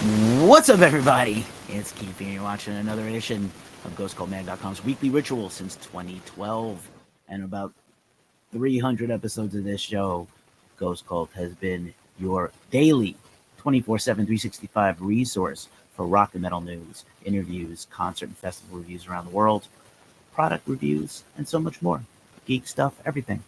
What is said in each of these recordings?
What's up, everybody? It's Keith, and you're watching another edition of GhostCultMag.com's weekly ritual since 2012. And about 300 episodes of this show, Ghost Cult has been your daily 24/7, 365 resource for rock and metal news, interviews, concert and festival reviews around the world, product reviews, and so much more. Geek stuff, everything.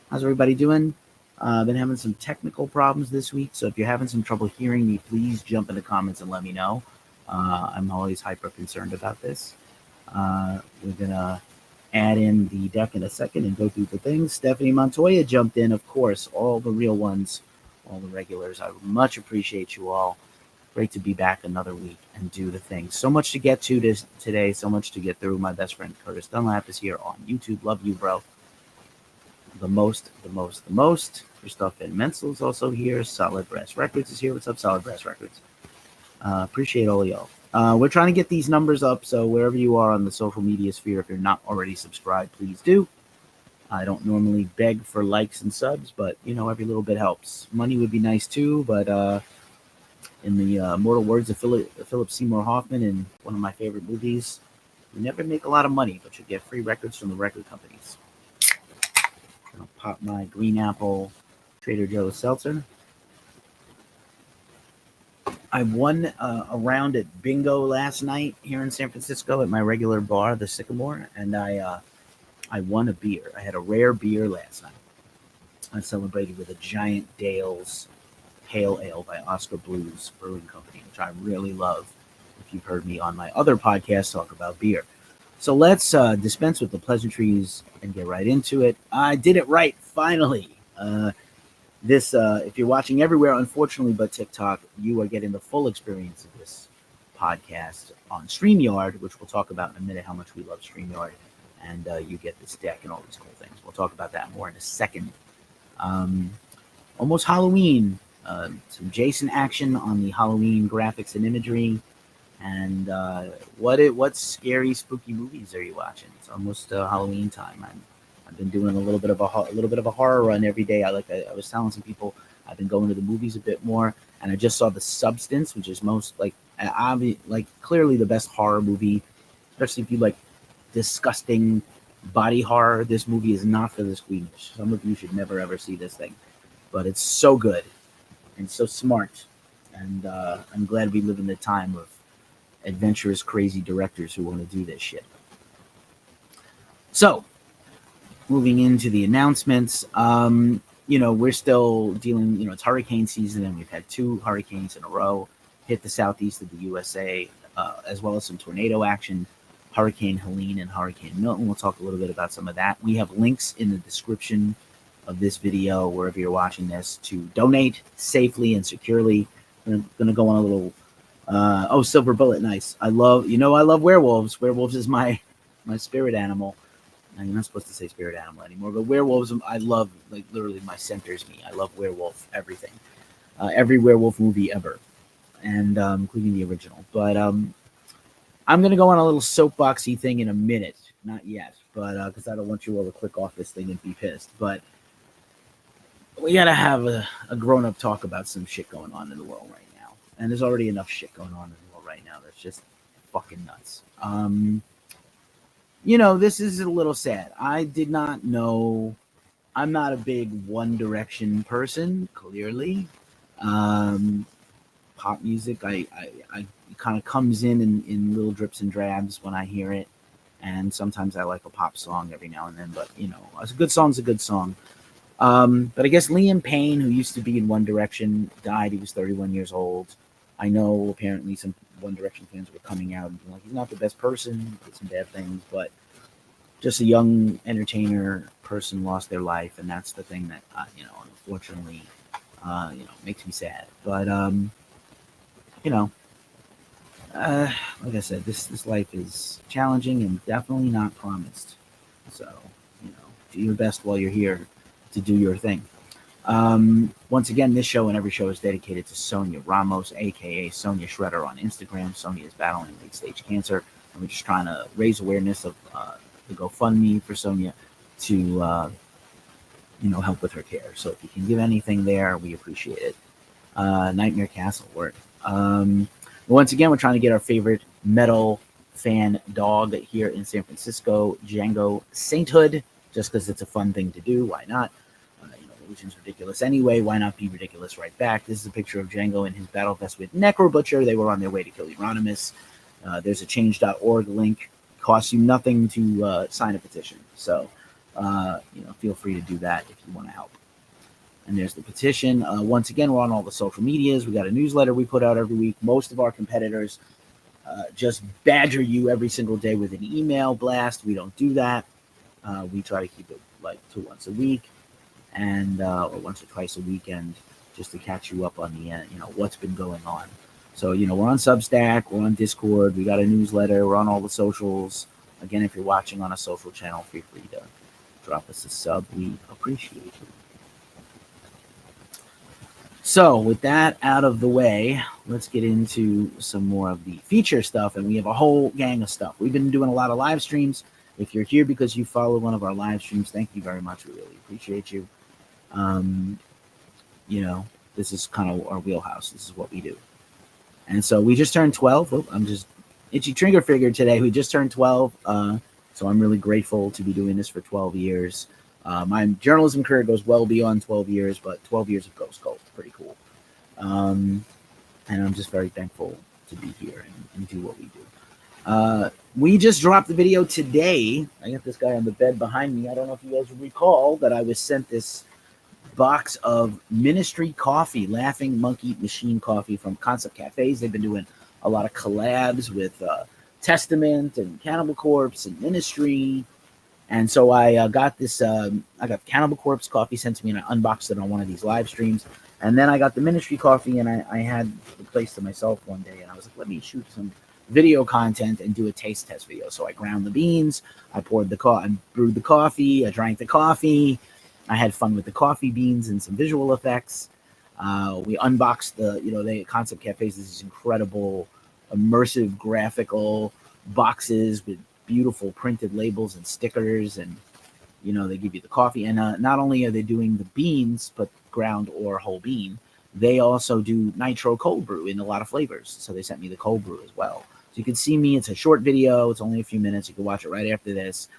How's everybody doing? I've been having some technical problems this week, so if you're having some trouble hearing me, please jump in the comments and let me know. I'm always hyper concerned about this. We're going to add in the deck in a second and go through the things. Stephanie Montoya jumped in, of course, all the real ones, all the regulars. I much appreciate you all. Great to be back another week and do the thing. So much to get to today, so much to get through. My best friend Curtis Dunlap is here on YouTube. Love you, bro. The most. Christoph Van Menzel is also here. Solid Brass Records is here. What's up, Solid Brass Records? Appreciate all of y'all. We're trying to get these numbers up, so wherever you are on the social media sphere, if you're not already subscribed, please do. I don't normally beg for likes and subs, but, you know, every little bit helps. Money would be nice, too, but in the immortal words of Philip Seymour Hoffman in one of my favorite movies, you never make a lot of money, but you get free records from the record companies. I'll pop my Green Apple Trader Joe's seltzer. I won a round at bingo last night here in San Francisco at my regular bar, the Sycamore, and I won a beer. I had a rare beer last night. I celebrated with a giant Dale's Pale Ale by Oscar Blues Brewing Company, which I really love. If you've heard me on my other podcast talk about beer. So let's dispense with the pleasantries and get right into it. I did it right, finally. If you're watching everywhere, unfortunately, but TikTok, you are getting the full experience of this podcast on StreamYard, which we'll talk about in a minute, how much we love StreamYard. And you get this deck and all these cool things. We'll talk about that more in a second. Almost Halloween. Some Jason action on the Halloween graphics and imagery. And what scary, spooky movies are you watching? It's almost Halloween time. I've been doing a little bit of a horror run every day. I was telling some people I've been going to the movies a bit more, and I just saw The Substance, which is clearly the best horror movie, especially if you like disgusting body horror. This movie is not for the squeamish. Some of you should never ever see this thing, but it's so good and so smart, and I'm glad we live in the time of adventurous, crazy directors who want to do this shit. So, moving into the announcements, we're still dealing, it's hurricane season, and we've had 2 hurricanes in a row hit the southeast of the USA, as well as some tornado action, Hurricane Helene and Hurricane Milton. We'll talk a little bit about some of that. We have links in the description of this video, wherever you're watching this, to donate safely and securely. I'm going to go on a little Silver Bullet, nice. I love werewolves. Werewolves is my spirit animal. Now, you're not supposed to say spirit animal anymore, but werewolves, I love, like, literally my centers me. I love werewolf everything. Every werewolf movie ever, and including the original. But I'm going to go on a little soapboxy thing in a minute. Not yet, but because I don't want you all to click off this thing and be pissed. But we got to have a grown-up talk about some shit going on in the world right now. And there's already enough shit going on in the world right now that's just fucking nuts. This is a little sad. I did not know. I'm not a big One Direction person, clearly. Pop music, I it kind of comes in little drips and drabs when I hear it. And sometimes I like a pop song every now and then. But, a good song's a good song. But I guess Liam Payne, who used to be in One Direction, died. He was 31 years old. I know apparently some One Direction fans were coming out and being like, he's not the best person, did some bad things, but just a young entertainer person lost their life, and that's the thing that, unfortunately, makes me sad. But, like I said, this life is challenging and definitely not promised. So, do your best while you're here to do your thing. Once again, this show and every show is dedicated to Sonia Ramos, aka Sonia Shredder on Instagram. Sonia is battling late-stage cancer, and we're just trying to raise awareness of the GoFundMe for Sonia to help with her care. So if you can give anything there, we appreciate it. Nightmare Castle, word. Once again, we're trying to get our favorite metal fan dog here in San Francisco, Django Sainthood, just because it's a fun thing to do. Why not? Religion's ridiculous anyway. Why not be ridiculous right back? This is a picture of Django in his battle vest with Necro Butcher. They were on their way to kill Euronymous. There's a change.org link. Costs you nothing to sign a petition. So, feel free to do that if you want to help. And there's the petition. Once again, we're on all the social medias. We got a newsletter we put out every week. Most of our competitors just badger you every single day with an email blast. We don't do that. We try to keep it like to once a week. And or once or twice a weekend, just to catch you up on the what's been going on. So we're on Substack, we're on Discord, we got a newsletter, we're on all the socials. Again, if you're watching on a social channel, feel free to drop us a sub. We appreciate it. So with that out of the way, let's get into some more of the feature stuff. And we have a whole gang of stuff. We've been doing a lot of live streams. If you're here because you follow one of our live streams, thank you very much. We really appreciate you. This is kind of our wheelhouse. This is what we do. And so we just turned 12. Oh, I'm just itchy trigger finger today. We just turned 12. So I'm really grateful to be doing this for 12 years. My journalism career goes well beyond 12 years, but 12 years of Ghost Cult. Pretty cool. And I'm just very thankful to be here and do what we do. We just dropped the video today. I got this guy on the bed behind me. I don't know if you guys recall that I was sent this box of Ministry coffee, Laughing Monkey Machine coffee from Concept Cafes. They've been doing a lot of collabs with Testament and Cannibal Corpse and Ministry. And so I got this, I got Cannibal Corpse coffee sent to me and I unboxed it on one of these live streams. And then I got the Ministry coffee and I had the place to myself one day and I was like, let me shoot some video content and do a taste test video. So I ground the beans, I poured the I brewed the coffee, I drank the coffee. I had fun with the coffee beans and some visual effects. We unboxed the Concept Cafes is these incredible, immersive graphical boxes with beautiful printed labels and stickers. And, they give you the coffee. And not only are they doing the beans, but ground or whole bean, they also do nitro cold brew in a lot of flavors. So they sent me the cold brew as well. So you can see me. It's a short video. It's only a few minutes. You can watch it right after this.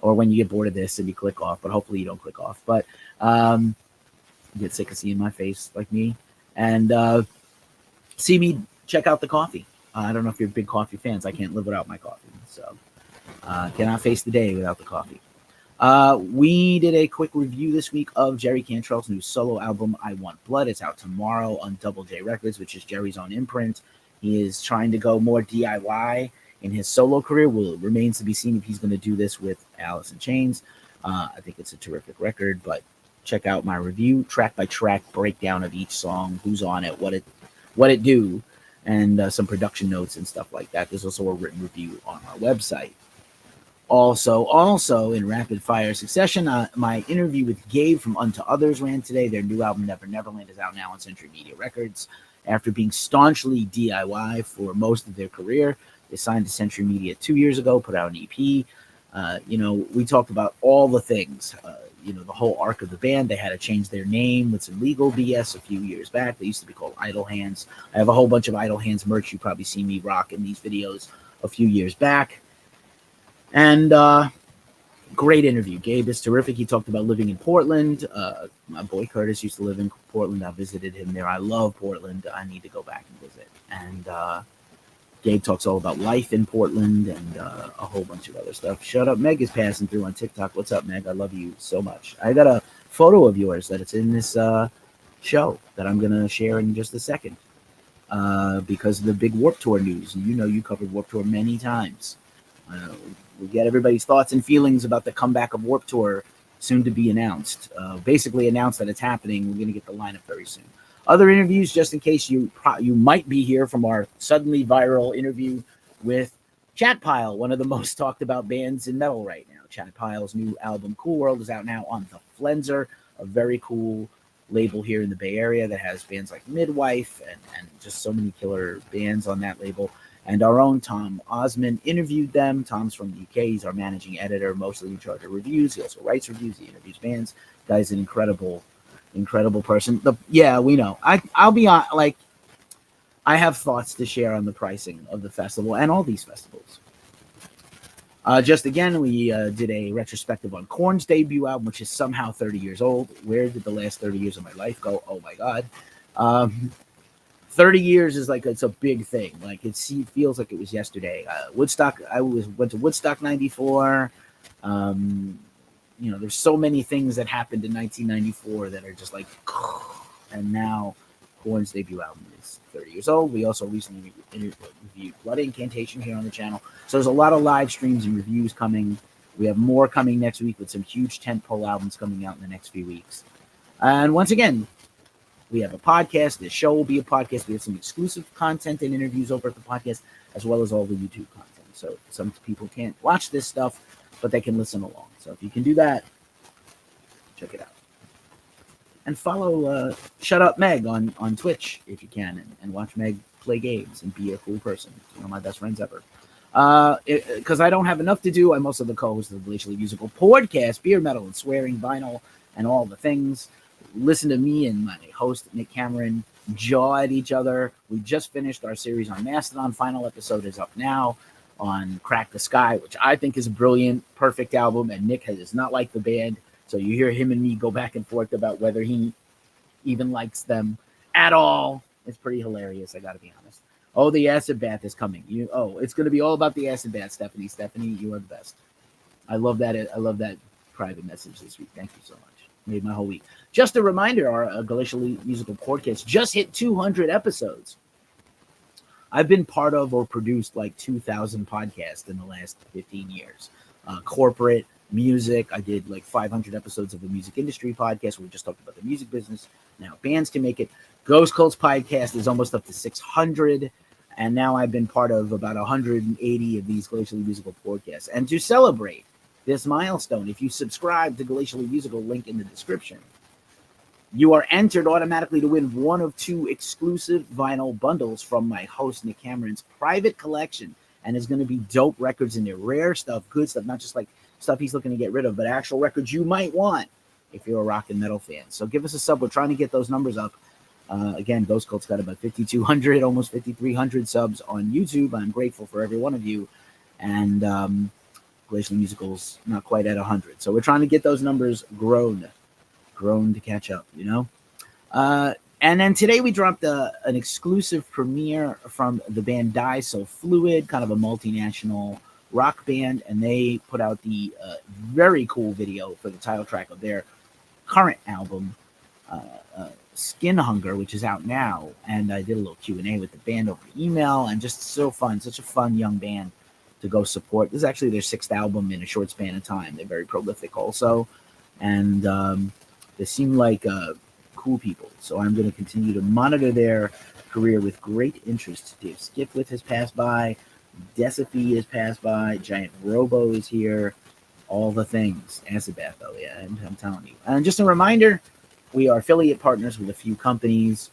Or when you get bored of this and you click off, but hopefully you don't click off. But you get sick of seeing my face like me. And see me check out the coffee. I don't know if you're big coffee fans. I can't live without my coffee. So cannot face the day without the coffee. We did a quick review this week of Jerry Cantrell's new solo album, I Want Blood. It's out tomorrow on Double J Records, which is Jerry's own imprint. He is trying to go more DIY in his solo career. Well, it remains to be seen if he's going to do this with Alice in Chains. I think it's a terrific record, but check out my review, track by track breakdown of each song, who's on it, what it do, and some production notes and stuff like that. There's also a written review on our website. Also in rapid fire succession, my interview with Gabe from Unto Others ran today. Their new album, Never Neverland, is out now on Century Media Records. After being staunchly DIY for most of their career, they signed to Century Media 2 years ago, put out an EP. We talked about all the things, the whole arc of the band. They had to change their name with some legal BS a few years back. They used to be called Idle Hands. I have a whole bunch of Idle Hands merch. You probably see me rock in these videos a few years back. And great interview. Gabe is terrific. He talked about living in Portland. My boy Curtis used to live in Portland. I visited him there. I love Portland. I need to go back and visit. And Gabe talks all about life in Portland and a whole bunch of other stuff. Shut up, Meg is passing through on TikTok. What's up, Meg? I love you so much. I got a photo of yours that it's in this show that I'm going to share in just a second because of the big Warped Tour news. You covered Warped Tour many times. We get everybody's thoughts and feelings about the comeback of Warped Tour soon to be announced. Basically announced that it's happening. We're going to get the lineup very soon. Other interviews, just in case you might be here from our suddenly viral interview with Chatpile, one of the most talked about bands in metal right now. Chatpile's new album, Cool World, is out now on The Flenser, a very cool label here in the Bay Area that has bands like Midwife and just so many killer bands on that label. And our own Tom Osmond interviewed them. Tom's from the UK. He's our managing editor, mostly in charge of reviews. He also writes reviews. He interviews bands. Guy's an incredible person. Yeah, we know. I'll be on, I have thoughts to share on the pricing of the festival and all these festivals. Just again, we did a retrospective on Korn's debut album, which is somehow 30 years old. Where did the last 30 years of my life go? Oh my God. 30 years is like, it's a big thing. Like it feels like it was yesterday. Woodstock, went to Woodstock 94. There's so many things that happened in 1994 that are just like, and now Korn's debut album is 30 years old. We also recently reviewed Blood Incantation here on the channel. So there's a lot of live streams and reviews coming. We have more coming next week with some huge tentpole albums coming out in the next few weeks. And once again, we have a podcast. This show will be a podcast. We have some exclusive content and interviews over at the podcast, as well as all the YouTube content. So some people can't watch this stuff, but they can listen along. So if you can do that, check it out. And follow Shut Up Meg on Twitch if you can, and watch Meg play games and be a cool person. One of my best friends ever. Because I don't have enough to do, I'm also the co-host of the Glacially Musical podcast, beer, metal, and swearing, vinyl, and all the things. Listen to me and my host, Nick Cameron, jaw at each other. We just finished our series on Mastodon. Final episode is up now on Crack the Skye, which I think is a brilliant, perfect album, and Nick does not like the band. So you hear him and me go back and forth about whether he even likes them at all. It's pretty hilarious, I got to be honest. Oh, the acid bath is coming. It's going to be all about the acid bath, Stephanie. Stephanie, you are the best. I love that. I love that private message this week. Thank you so much. Made my whole week. Just a reminder, our Glacially Musical podcast just hit 200 episodes. I've been part of or produced like 2,000 podcasts in the last 15 years. Corporate, music. I did like 500 episodes of the music industry podcast where we just talked about the music business. Now bands can make it. Ghost Cults podcast is almost up to 600. And now I've been part of about 180 of these Glacially Musical podcasts. And to celebrate this milestone, if you subscribe to Glacially Musical, link in the description, you are entered automatically to win one of 2 exclusive vinyl bundles from my host, Nick Cameron's private collection. And it's going to be dope records in there, rare stuff, good stuff, not just like stuff he's looking to get rid of, but actual records you might want if you're a rock and metal fan. So give us a sub. We're trying to get those numbers up. Again, Ghost Cult's got about 5,200, almost 5,300 subs on YouTube. I'm grateful for every one of you. And Glacially Musical's not quite at 100. So we're trying to get those numbers grown to catch up, And then today we dropped an exclusive premiere from the band Die So Fluid, kind of a multinational rock band, and they put out the very cool video for the title track of their current album, Skin Hunger, which is out now. And I did a little Q&A with the band over email, and just so fun, such a fun young band to go support. This is actually their 6th album in a short span of time. They're very prolific also, and they seem like cool people. So I'm going to continue to monitor their career with great interest. Dave Skipwith has passed by, Desiphe has passed by, Giant Robo is here, all the things. Acid Bath, though, yeah, and I'm telling you. And just a reminder, we are affiliate partners with a few companies.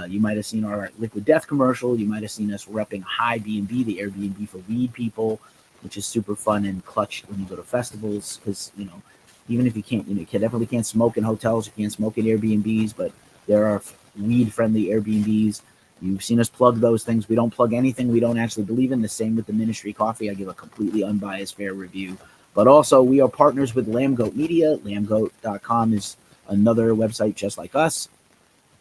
You might have seen our Liquid Death commercial. You might have seen us repping High B&B, the Airbnb for weed people, which is super fun and clutch when you go to festivals, because, even if you can't, you definitely can't smoke in hotels, you can't smoke in Airbnbs, but there are weed-friendly Airbnbs. You've seen us plug those things. We don't plug anything we don't actually believe in. The same with the Ministry Coffee. I give a completely unbiased, fair review. But also, we are partners with Lambgoat Media. Lambgoat.com is another website just like us.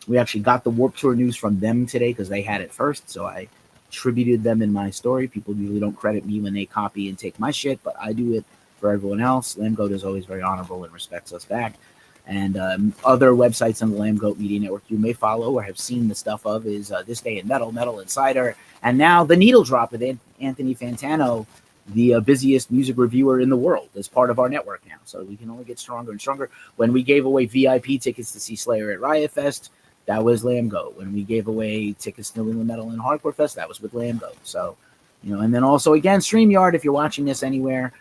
We actually got the Warped Tour news from them today because they had it first, so I attributed them in my story. People usually don't credit me when they copy and take my shit, but I do it for everyone else. Lambgoat is always very honorable and respects us back. And other websites on the Lambgoat Media Network you may follow or have seen the stuff of is This Day in Metal, Metal Insider, and now The Needle Drop with Anthony Fantano, the busiest music reviewer in the world, as part of our network now. So we can only get stronger and stronger. When we gave away VIP tickets to see Slayer at Riot Fest, that was Lambgoat. When we gave away tickets to New England Metal and Hardcore Fest, that was with Lambgoat. So, and then also, again, StreamYard, if you're watching this anywhere,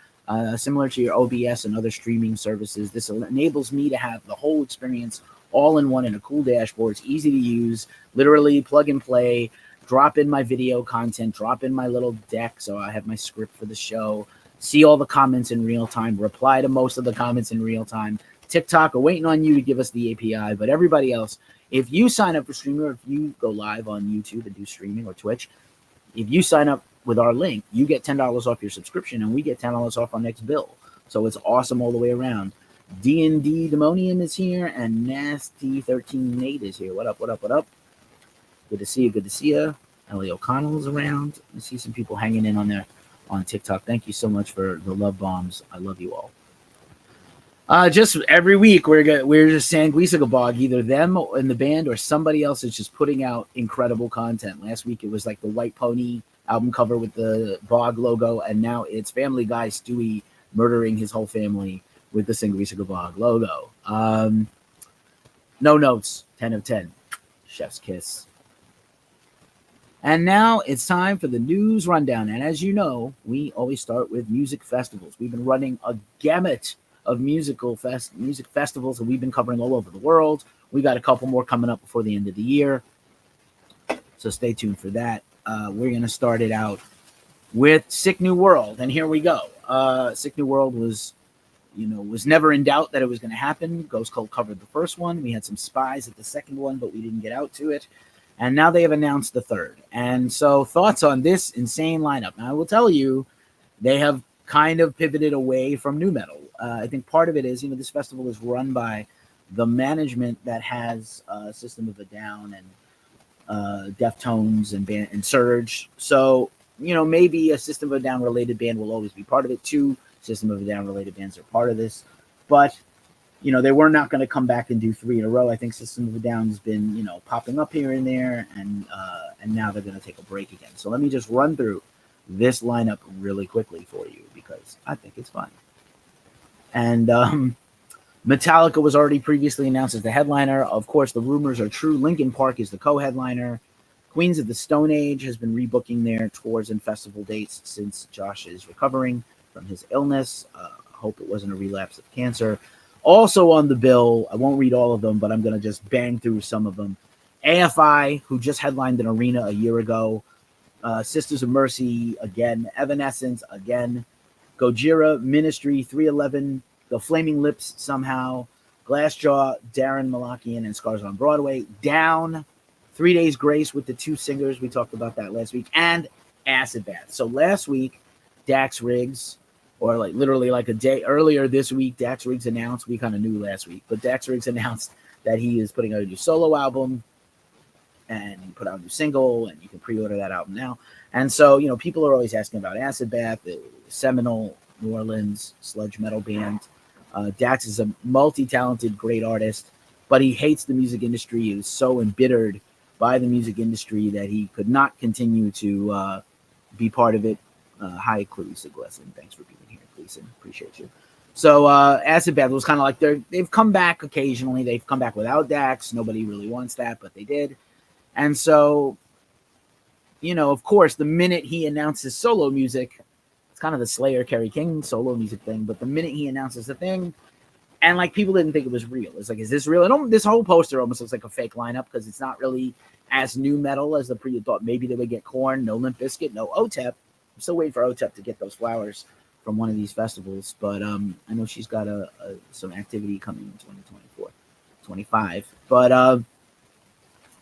similar to your OBS and other streaming services, this enables me to have the whole experience all in one in a cool dashboard. It's easy to use, literally plug and play, drop in my video content, drop in my little deck, so I have my script for the show, see all the comments in real time, reply to most of the comments in real time, TikTok are waiting on you to give us the API, but everybody else, if you sign up for streaming, or if you go live on YouTube and do streaming or Twitch, if you sign up with our link, you get $10 off your subscription, and we get $10 off our next bill. So it's awesome all the way around. D&D Demonium is here, and Nasty 13 Nate is here. What up, what up, what up? Good to see you, good to see you. Ellie O'Connell's around. I see some people hanging in on there on TikTok. Thank you so much for the love bombs. I love you all. Just every week we're just saying Gleesagabog, either them in the band or somebody else is just putting out incredible content. Last week it was like the White Pony album cover with the Bog logo, and now it's Family Guy Stewie murdering his whole family with the Gleesagabog logo. No notes, 10 of 10. Chef's kiss. And now it's time for the news rundown. And as you know, we always start with music festivals. We've been running a gamut of music festivals that we've been covering all over the world. We got a couple more coming up before the end of the year, so stay tuned for that. We're going to start it out with Sick New World, and here we go. Sick New World was never in doubt that it was going to happen. Ghost Cult covered the first one. We had some spies at the second one, but we didn't get out to it. And now they have announced the third. And so thoughts on this insane lineup. Now, I will tell you, they have kind of pivoted away from nu metal. I think part of it is, this festival is run by the management that has System of a Down and Deftones and Serj. So, maybe a System of a Down related band will always be part of it. 2 System of a Down related bands are part of this. But, they were not going to come back and do 3 in a row. I think System of a Down has been, popping up here and there, and now they're going to take a break again. So let me just run through this lineup really quickly for you because I think it's fun. And Metallica was already previously announced as the headliner. Of course, the rumors are true. Linkin Park is the co-headliner. Queens of the Stone Age has been rebooking their tours and festival dates since Josh is recovering from his illness. Hope it wasn't a relapse of cancer. Also on the bill, I won't read all of them, but I'm going to just bang through some of them. AFI, who just headlined an arena a year ago. Sisters of Mercy, again. Evanescence, again. Gojira, Ministry, 311, The Flaming Lips, somehow. Glassjaw, Darren Malakian, and Scars on Broadway. Down, 3 Days Grace with the 2 singers. We talked about that last week. And Acid Bath. So last week, Dax Riggs, or literally a day earlier this week, Dax Riggs announced, we kind of knew last week, but Dax Riggs announced that he is putting out a new solo album, and he put out a new single, and you can pre-order that album now. And so, people are always asking about Acid Bath, the seminal New Orleans sludge metal band. Dax is a multi-talented, great artist, but he hates the music industry. He was so embittered by the music industry that he could not continue to be part of it. Hi, Clarissa Glesson. Thanks for being here, Gleason. Appreciate you. So Acid Bath was kind of like they've come back occasionally. They've come back without Dax. Nobody really wants that, but they did. And so, of course, the minute he announces solo music, it's kind of the Slayer Kerry King solo music thing, but the minute he announces the thing, and people didn't think it was real. It's is this real? And this whole poster almost looks like a fake lineup because it's not really as nu metal as the pre thought. Maybe they would get Korn, no Limp Bizkit, no OTEP. I'm still waiting for OTEP to get those flowers from one of these festivals, but I know she's got some activity coming in 2024, 25. But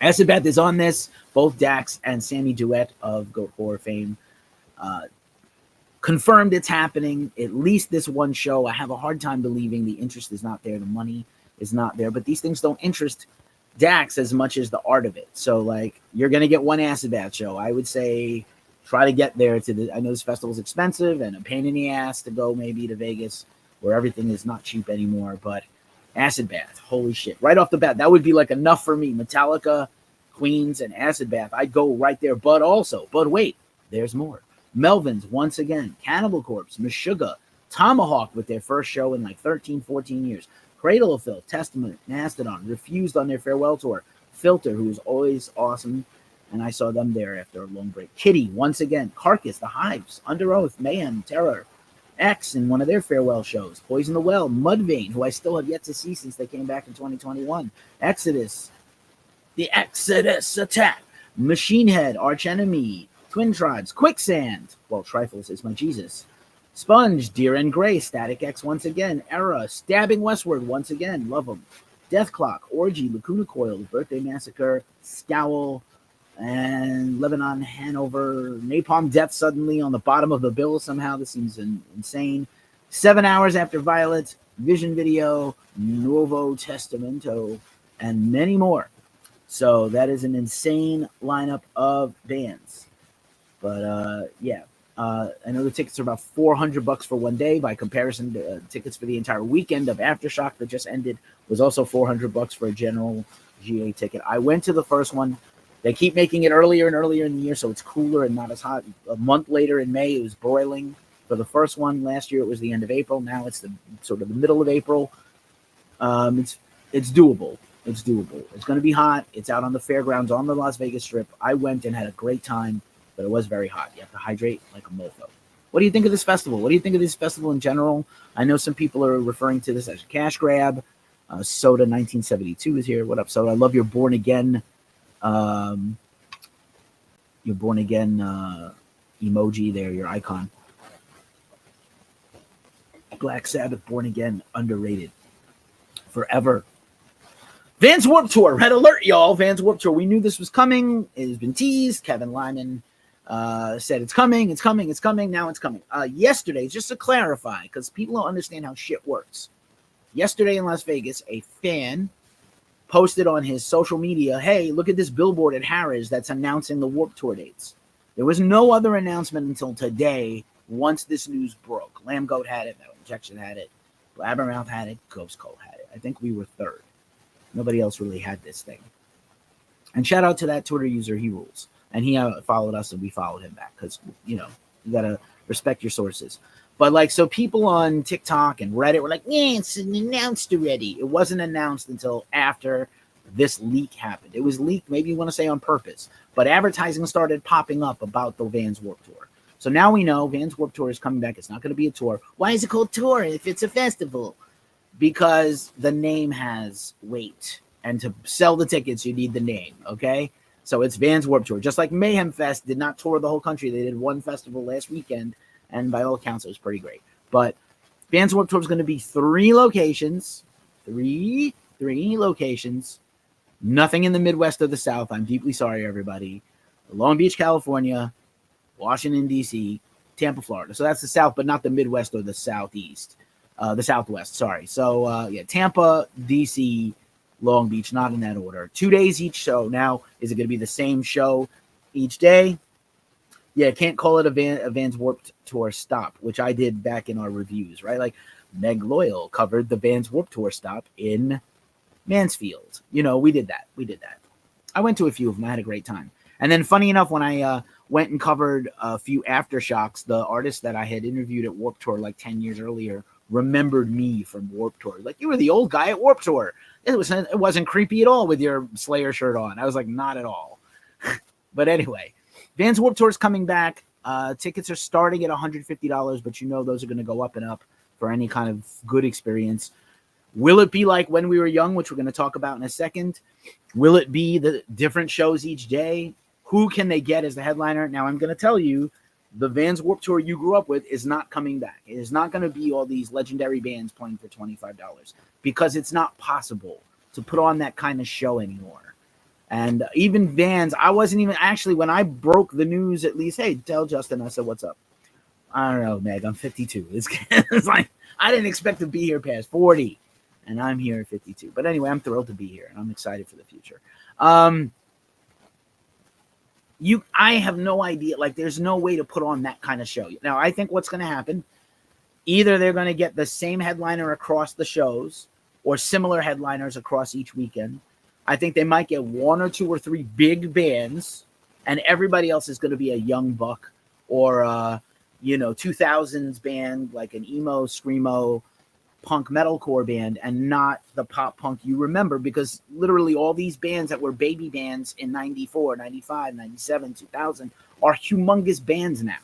Acid Bath is on this. Both Dax and Sammy Duet of Goat Horror fame confirmed it's happening. At least this one show. I have a hard time believing the interest is not there. The money is not there. But these things don't interest Dax as much as the art of it. So, you're going to get one Acid Bath show. I would say try to get there I know this festival is expensive and a pain in the ass to go maybe to Vegas where everything is not cheap anymore. But Acid Bath, holy shit. Right off the bat, that would be enough for me. Metallica, Queens, and Acid Bath. I'd go right there. But wait, there's more. Melvins, once again. Cannibal Corpse, Meshuggah, Tomahawk with their first show in 13, 14 years. Cradle of Filth, Testament, Mastodon, Refused on their farewell tour. Filter, who is always awesome, and I saw them there after a long break. Kitty, once again. Carcass, The Hives, Under Oath, Mayhem, Terror. X in one of their farewell shows. Poison the Well, Mudvayne, who I still have yet to see since they came back in 2021. Exodus, The Exodus Attack, Machine Head, Arch Enemy, Twin Tribes, Quicksand. Well, Trifles is my Jesus. Sponge, Deer and Gray, Static X once again, Era, Stabbing Westward once again, love them. Death Clock, Orgy, Lacuna Coil, Birthday Massacre, Scowl, and Lebanon, Hanover, Napalm Death suddenly on the bottom of the bill somehow. This seems insane. 7 Hours After Violet, Vision Video, Nuevo Testamento, and many more. So that is an insane lineup of bands. But yeah, I know the tickets are about $400 for one day. By comparison, tickets for the entire weekend of Aftershock that just ended was also $400 for a general GA ticket. I went to the first one. They keep making it earlier and earlier in the year, so it's cooler and not as hot. A month later in May, it was broiling for the first one. Last year, it was the end of April. Now it's the sort of the middle of April. It's doable. It's doable. It's going to be hot. It's out on the fairgrounds on the Las Vegas Strip. I went and had a great time, but it was very hot. You have to hydrate like a mofo. What do you think of this festival? What do you think of this festival in general? I know some people are referring to this as a cash grab. Soda 1972 is here. What up, Soda? I love your Born Again. Your Born Again emoji there, your icon. Black Sabbath, Born Again, underrated. Forever. Vans Warped Tour, red alert, y'all. Vans Warped Tour. We knew this was coming. It has been teased. Kevin Lyman said it's coming, it's coming, it's coming. Now it's coming. Yesterday, just to clarify, because people don't understand how shit works. Yesterday in Las Vegas, a fan posted on his social media, hey, look at this billboard at Harrah's that's announcing the Warped Tour dates. There was no other announcement until today once this news broke. Lamb Goat had it, Metal Injection had it, Blabbermouth had it, Ghost Cole had it. I think we were third. Nobody else really had this thing. And shout out to that Twitter user, he rules. And he followed us and we followed him back because, you know, you got to respect your sources. But like, so people on TikTok and Reddit were like, yeah, it's announced already. It wasn't announced until after this leak happened. It was leaked, maybe you want to say on purpose, but advertising started popping up about the Vans Warped Tour. So now we know Vans Warped Tour is coming back. It's not going to be a tour. Why is it called tour if it's a festival? Because the name has weight. And to sell the tickets, you need the name, okay? So it's Vans Warped Tour. Just like Mayhem Fest did not tour the whole country. They did one festival last weekend. And by all accounts, it was pretty great. But Vans Warped Tour is going to be 3 locations. Three locations. Nothing in the Midwest or the South. I'm deeply sorry, everybody. Long Beach, California, Washington, D.C., Tampa, Florida. So that's the South, but not the Midwest or the Southeast. The Southwest, sorry. So, yeah, Tampa, D.C., Long Beach, not in that order. 2 days each show. Now, is it going to be the same show each day? Yeah, can't call it a Vans Warped Tour stop, which I did back in our reviews, right? Like Meg Loyal covered the Vans Warped Tour stop in Mansfield. You know, we did that. I went to a few of them. I had a great time. And then funny enough, when I went and covered a few Aftershocks, the artist that I had interviewed at Warped Tour like 10 years earlier remembered me from Warped Tour. Like, you were the old guy at Warped Tour. It wasn't creepy at all with your Slayer shirt on. I was like, not at all. But anyway, Vans Warped Tour is coming back. Tickets are starting at $150, but you know those are going to go up and up for any kind of good experience. Will it be like When We Were Young, which we're going to talk about in a second? Will it be the different shows each day? Who can they get as the headliner? Now, I'm going to tell you, the Vans Warped Tour you grew up with is not coming back. It is not going to be all these legendary bands playing for $25 because it's not possible to put on that kind of show anymore. And even Vans, I wasn't even actually, when I broke the news, at least, hey, tell Justin, I said, what's up? I don't know, Meg, I'm 52. It's like, I didn't expect to be here past 40, and I'm here at 52. But anyway, I'm thrilled to be here, and I'm excited for the future. I have no idea. Like, there's no way to put on that kind of show. Now, I think what's going to happen, either they're going to get the same headliner across the shows or similar headliners across each weekend. I think they might get 1 or 2 or 3 big bands, and everybody else is going to be a young buck or, 2000s band, like an emo, screamo, punk metalcore band, and not the pop punk you remember, because literally all these bands that were baby bands in 94, 95, 97, 2000 are humongous bands now.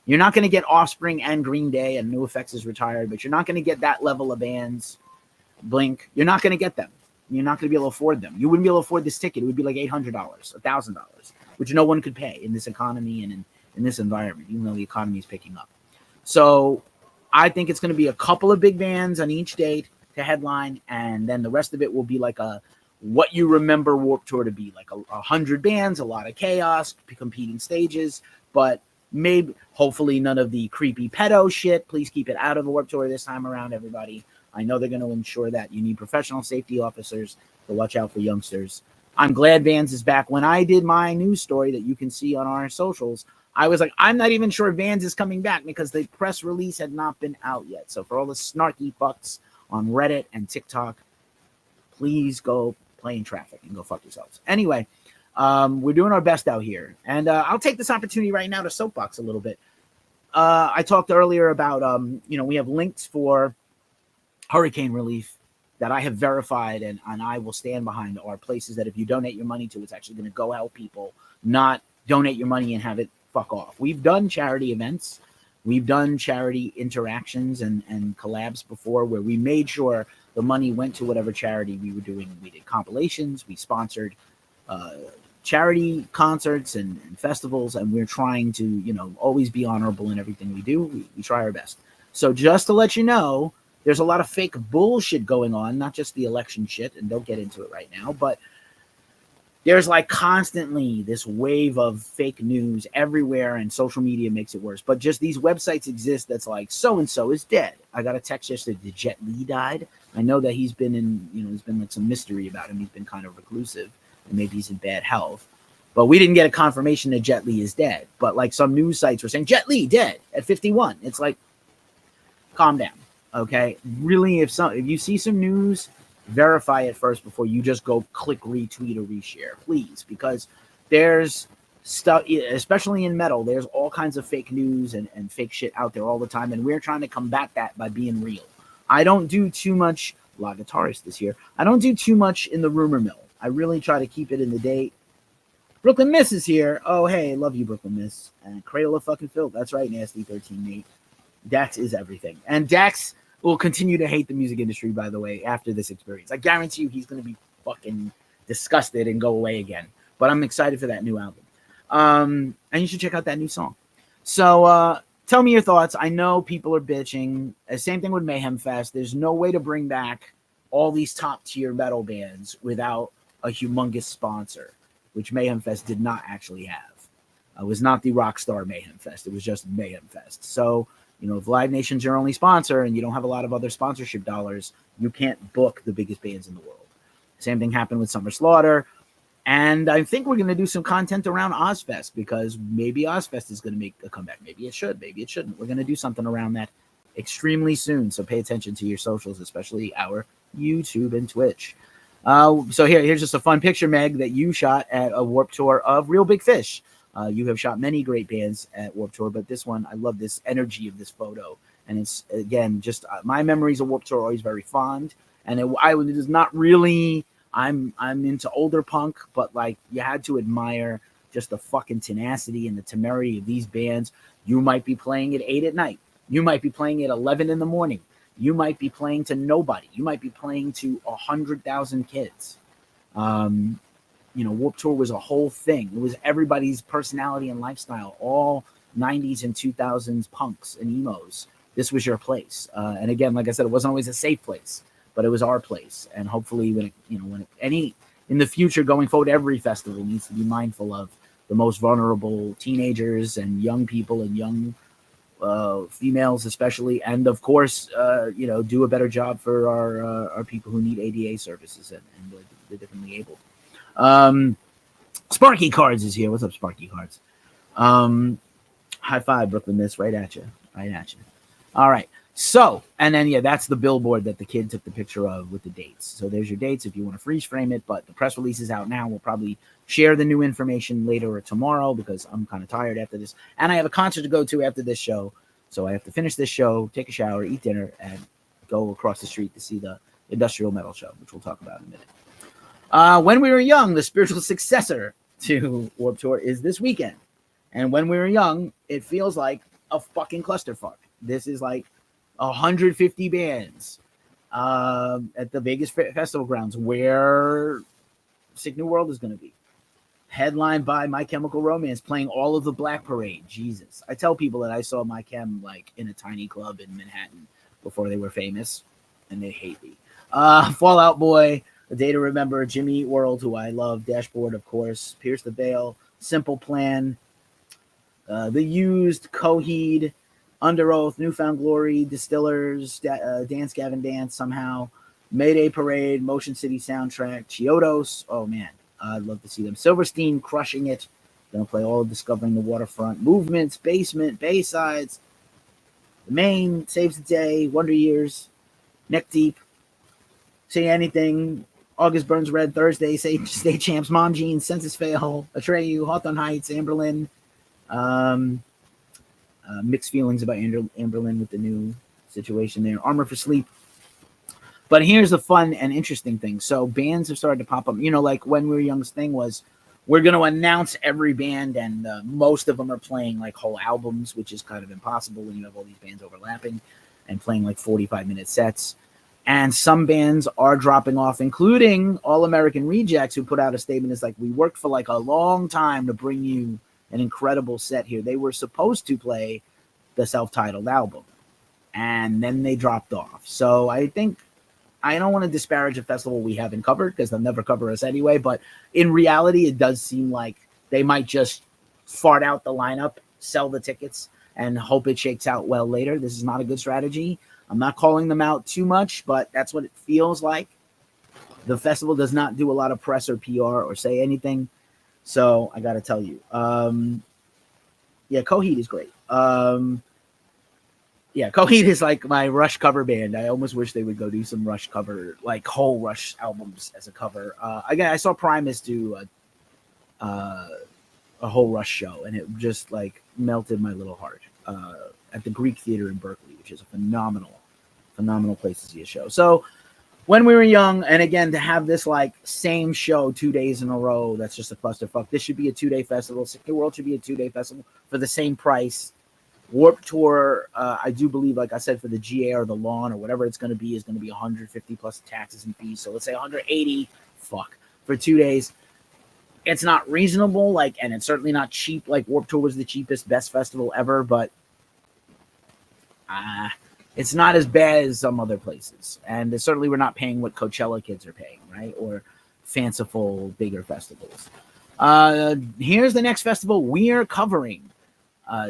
You're not going to get Offspring and Green Day, and NoFX is retired, but you're not going to get that level of bands. Blink, you're not going to get them. You're not going to be able to afford them. You wouldn't be able to afford this ticket. It would be like $800, $1,000, which no one could pay in this economy and in this environment, even though the economy is picking up. So I think it's going to be a couple of big bands on each date to headline, and then the rest of it will be like a what you remember Warped Tour to be, like 100 bands, a lot of chaos, competing stages, but maybe hopefully none of the creepy pedo shit. Please keep it out of the Warped Tour this time around, everybody. I know they're going to ensure that. You need professional safety officers to watch out for youngsters. I'm glad Vans is back. When I did my news story that you can see on our socials, I was like, I'm not even sure Vans is coming back because the press release had not been out yet. So for all the snarky fucks on Reddit and TikTok, please go play in traffic and go fuck yourselves. Anyway, we're doing our best out here. And I'll take this opportunity right now to soapbox a little bit. I talked earlier about, we have links for hurricane relief that I have verified and I will stand behind are places that if you donate your money to, it's actually going to go help people, not donate your money and have it fuck off. We've done charity events. We've done charity interactions and collabs before where we made sure the money went to whatever charity we were doing. We did compilations. We sponsored charity concerts and festivals, and we're trying to, always be honorable in everything we do. We try our best. So just to let you know, there's a lot of fake bullshit going on, not just the election shit, and don't get into it right now, but there's like constantly this wave of fake news everywhere, and social media makes it worse. But just these websites exist that's like, so-and-so is dead. I got a text yesterday that Jet Li died. I know that he's been in, there's been like some mystery about him. He's been kind of reclusive, and maybe he's in bad health. But we didn't get a confirmation that Jet Li is dead. But like some news sites were saying, Jet Li dead at 51. It's like, calm down, okay? Really, if you see some news, verify it first before you just go click retweet or reshare, please, because there's stuff, especially in metal, there's all kinds of fake news and fake shit out there all the time, and we're trying to combat that by being real. I don't do too much, a lot of guitarists this year, I don't do too much in the rumor mill. I really try to keep it in the date. Brooklyn Miss is here. Oh, hey, love you, Brooklyn Miss. And Cradle of fucking Filth. That's right, Nasty 13 Nate. Dax is everything. And Dax will continue to hate the music industry, by the way, after this experience. I guarantee you he's going to be fucking disgusted and go away again. But I'm excited for that new album. And you should check out that new song. So tell me your thoughts. I know people are bitching. Same thing with Mayhem Fest. There's no way to bring back all these top-tier metal bands without a humongous sponsor, which Mayhem Fest did not actually have. It was not the Rockstar Mayhem Fest. It was just Mayhem Fest. So, if Live Nation's your only sponsor and you don't have a lot of other sponsorship dollars, you can't book the biggest bands in the world. Same thing happened with Summer Slaughter. And I think we're going to do some content around Ozfest because maybe Ozfest is going to make a comeback. Maybe it should. Maybe it shouldn't. We're going to do something around that extremely soon. So pay attention to your socials, especially our YouTube and Twitch. So here's just a fun picture, Meg, that you shot at a Warped Tour of Real Big Fish. You have shot many great bands at Warped Tour, but this one, I love this energy of this photo. And it's, again, just my memories of Warped Tour are always very fond. And it is not really, I'm into older punk, but like you had to admire just the fucking tenacity and the temerity of these bands. You might be playing at 8 at night. You might be playing at 11 in the morning. You might be playing to nobody. You might be playing to 100,000 kids. Warped Tour was a whole thing. It was everybody's personality and lifestyle, all 90s and 2000s punks and emos. This was your place. And again, like I said, it wasn't always a safe place, but it was our place. And hopefully in the future going forward, every festival needs to be mindful of the most vulnerable teenagers and young people and young females especially. And of course, do a better job for our people who need ADA services and the differently abled. Sparky Cards is here. What's up, Sparky Cards? High five, Brooklyn Miss, right at you. All right. So, and then, that's the billboard that the kid took the picture of with the dates. So there's your dates if you want to freeze frame it, but the press release is out now. We'll probably share the new information later or tomorrow because I'm kind of tired after this. And I have a concert to go to after this show. So I have to finish this show, take a shower, eat dinner, and go across the street to see the Industrial Metal Show, which we'll talk about in a minute. When We Were Young, the spiritual successor to Warped Tour, is this weekend. And When We Were Young, it feels like a fucking clusterfuck. This is like 150 bands at the Vegas Festival grounds where Sick New World is going to be. headlined by My Chemical Romance, playing all of the Black Parade. Jesus. I tell people that I saw My Chem like in a tiny club in Manhattan before they were famous, and they hate me. Fall Out Boy, A Day to Remember, Jimmy Eat World, who I love, Dashboard, of course, Pierce the Veil, Simple Plan, The Used, Coheed, Under Oath, Newfound Glory, Distillers, Dance Gavin Dance, Somehow, Mayday Parade, Motion City Soundtrack, Chiodos. Oh man, I'd love to see them. Silverstein, Crushing It. Gonna play all of Discovering the Waterfront, Movements, Basement, Baysides, The Main, Saves the Day, Wonder Years, Neck Deep, Say Anything, August Burns Red, Thursday, State Champs, Mom Jeans, Census Fail, Atreyu, Hawthorne Heights, Amberlin. Mixed feelings about Amberlin with the new situation there. Armor for Sleep. But here's the fun and interesting thing. So bands have started to pop up. You know, like When We Were Young's thing was, we're going to announce every band, and most of them are playing like whole albums, which is kind of impossible when you have all these bands overlapping and playing like 45-minute sets. And some bands are dropping off, including All American Rejects, who put out a statement. It's like, we worked for like a long time to bring you an incredible set here. They were supposed to play the self-titled album, and then they dropped off. So I think, I don't want to disparage a festival we haven't covered, because they'll never cover us anyway, but in reality, it does seem like they might just fart out the lineup, sell the tickets, and hope it shakes out well later. This is not a good strategy. I'm not calling them out too much, but that's what it feels like. The festival does not do a lot of press or PR or say anything, so I got to tell you. Yeah, Coheed is great. Yeah, Coheed is like my Rush cover band. I almost wish they would go do some Rush cover, like whole Rush albums as a cover. Again, I saw Primus do a whole Rush show, and it just like melted my little heart at the Greek Theater in Berkeley, which is a phenomenal place to see a show. So When We Were Young, and again, to have this like same show 2 days in a row, that's just a clusterfuck. This should be a 2-day festival. Sick World should be a 2-day festival for the same price. Warped Tour, I do believe, like I said, for the GA or the lawn or whatever it's going to be, is going to be 150 plus taxes and fees. So let's say 180. Fuck, for 2 days. It's not reasonable, like, and it's certainly not cheap. Like Warped Tour was the cheapest, best festival ever, but it's not as bad as some other places. And certainly we're not paying what Coachella kids are paying, right? Or fanciful, bigger festivals. Here's the next festival we are covering.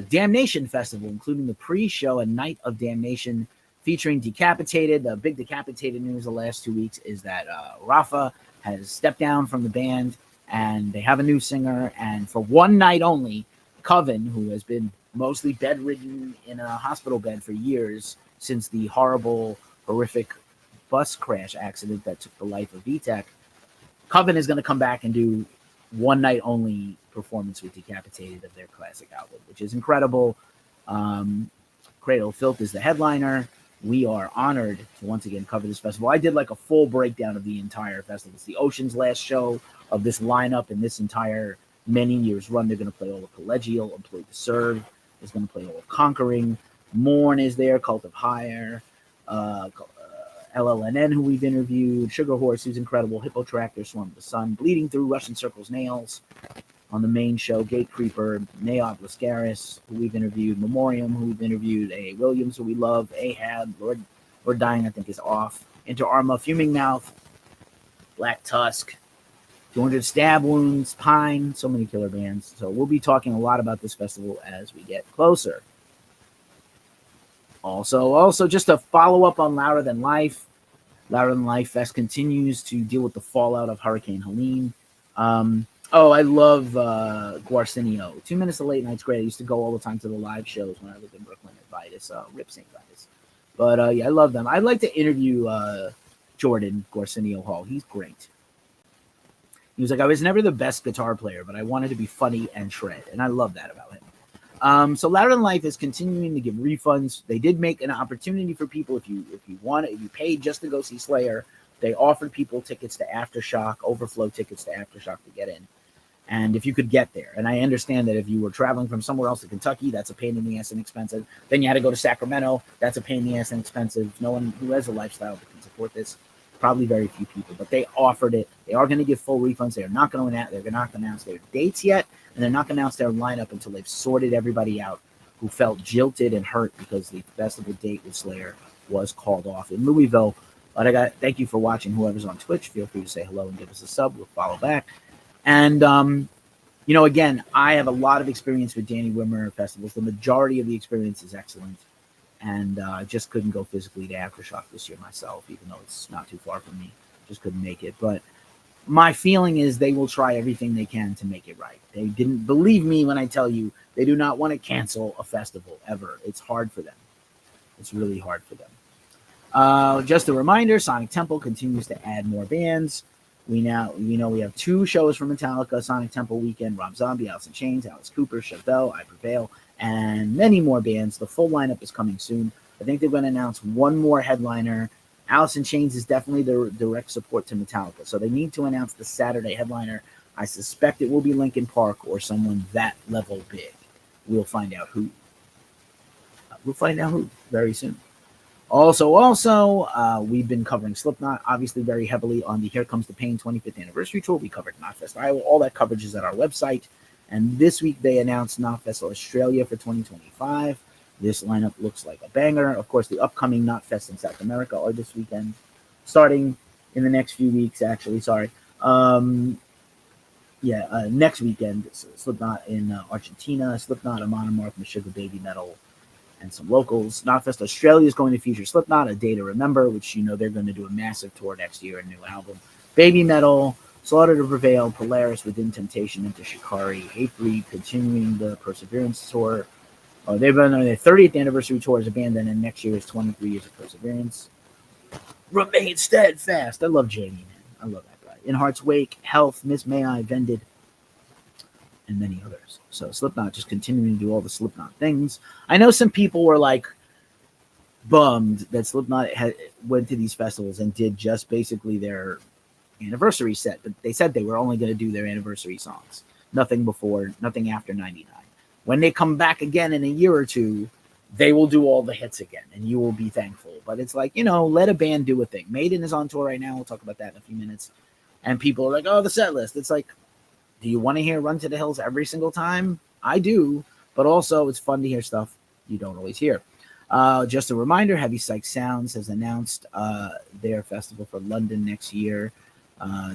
Damnation Festival, including the pre-show and Night of Damnation featuring Decapitated. The big Decapitated news the last 2 weeks is that Rafa has stepped down from the band, and they have a new singer. And for one night only, Coven, who has been mostly bedridden in a hospital bed for years since the horrible, horrific bus crash accident that took the life of Vitek, Coven is going to come back and do one night only performance with Decapitated of their classic album, which is incredible. Cradle of Filth is the headliner. We are honored to once again cover this festival. I did like a full breakdown of the entire festival. It's the Ocean's last show of this lineup in this entire many years run. They're going to play all of Collegial, Employed to Serve. Is going to play all of Conquering. Mourn is there, Cult of Hire, LLNN, who we've interviewed, Sugar Horse, who's incredible, Hippo Tractor, Swarm of the Sun, Bleeding Through, Russian Circles, Nails on the main show, Gate Creeper, Naod Lascaris, who we've interviewed, Memoriam, who we've interviewed, A. Williams, who we love, Ahab, Lord Dying, I think, is off, Inter Arma, Fuming Mouth, Black Tusk, 200 Stab Wounds, Pine, so many killer bands. So we'll be talking a lot about this festival as we get closer. Also, just a follow-up on Louder Than Life. Louder Than Life Fest continues to deal with the fallout of Hurricane Helene. I love Guarcinio. 2 Minutes to Late Night's great. I used to go all the time to the live shows when I lived in Brooklyn at Vitus, Rip St. Vitus. But yeah, I love them. I'd like to interview Jordan Guarcinio Hall. He's great. He was like, I was never the best guitar player, but I wanted to be funny and shred. And I love that about him. So Louder Than Life is continuing to give refunds. They did make an opportunity for people if you paid just to go see Slayer, they offered people tickets to Aftershock, overflow tickets to Aftershock to get in. And if you could get there, and I understand that if you were traveling from somewhere else to Kentucky, that's a pain in the ass and expensive. Then you had to go to Sacramento, that's a pain in the ass and expensive. No one who has a lifestyle that can support this. probably very few people, but they offered it. They are going to give full refunds. They're not going to announce their dates yet, and they're not going to announce their lineup until they've sorted everybody out who felt jilted and hurt because the festival date with Slayer was called off in Louisville. But thank you for watching. Whoever's on Twitch, feel free to say hello and give us a sub. We'll follow back. And again, I have a lot of experience with Danny Wimmer festivals. The majority of the experience is excellent. And I just couldn't go physically to Aftershock this year myself, even though it's not too far from me. Just couldn't make it. But my feeling is they will try everything they can to make it right. They didn't believe me when I tell you they do not want to cancel a festival ever. It's hard for them. It's really hard for them. Just a reminder, Sonic Temple continues to add more bands. We have 2 shows from Metallica, Sonic Temple weekend, Rob Zombie, Alice in Chains, Alice Cooper, Chevelle, I Prevail, and many more bands. The full lineup is coming soon. I think they're going to announce one more headliner. Alice in Chains is definitely the direct support to Metallica, so they need to announce the Saturday headliner. I suspect it will be Linkin Park or someone that level big. We'll find out who. Very soon. Also, we've been covering Slipknot, obviously very heavily on the Here Comes the Pain 25th anniversary tour. We covered Knotfest Iowa. All that coverage is at our website. And this week they announced Knotfest Australia for 2025. This lineup looks like a banger. Of course, the upcoming Knotfest in South America are this weekend, starting in the next few weeks, actually. Next weekend, Slipknot in Argentina, Slipknot, Amon Amarth, Meshuggah, Baby Metal, and some locals. Knotfest Australia is going to feature Slipknot, A Day to Remember, which they're going to do a massive tour next year, a new album. Baby Metal, Slaughter to Prevail, Polaris, Within Temptation, Into Shikari, Hatebreed, continuing the Perseverance tour. They've been on their 30th anniversary tour as a band, and then next year is 23 years of Perseverance. Remain Steadfast. I love Jamie, man. I love that guy. In Heart's Wake, Health, Miss May I, Vended, and many others. So Slipknot just continuing to do all the Slipknot things. I know some people were like bummed that Slipknot went to these festivals and did just basically their anniversary set, but they said they were only going to do their anniversary songs. Nothing before, nothing after 99. When they come back again in a year or two, they will do all the hits again, and you will be thankful. But it's like, let a band do a thing. Maiden is on tour right now. We'll talk about that in a few minutes. And people are like, oh, the set list. It's like, do you want to hear Run to the Hills every single time? I do, but also it's fun to hear stuff you don't always hear. Just a reminder, Heavy Psych Sounds has announced their festival for London next year.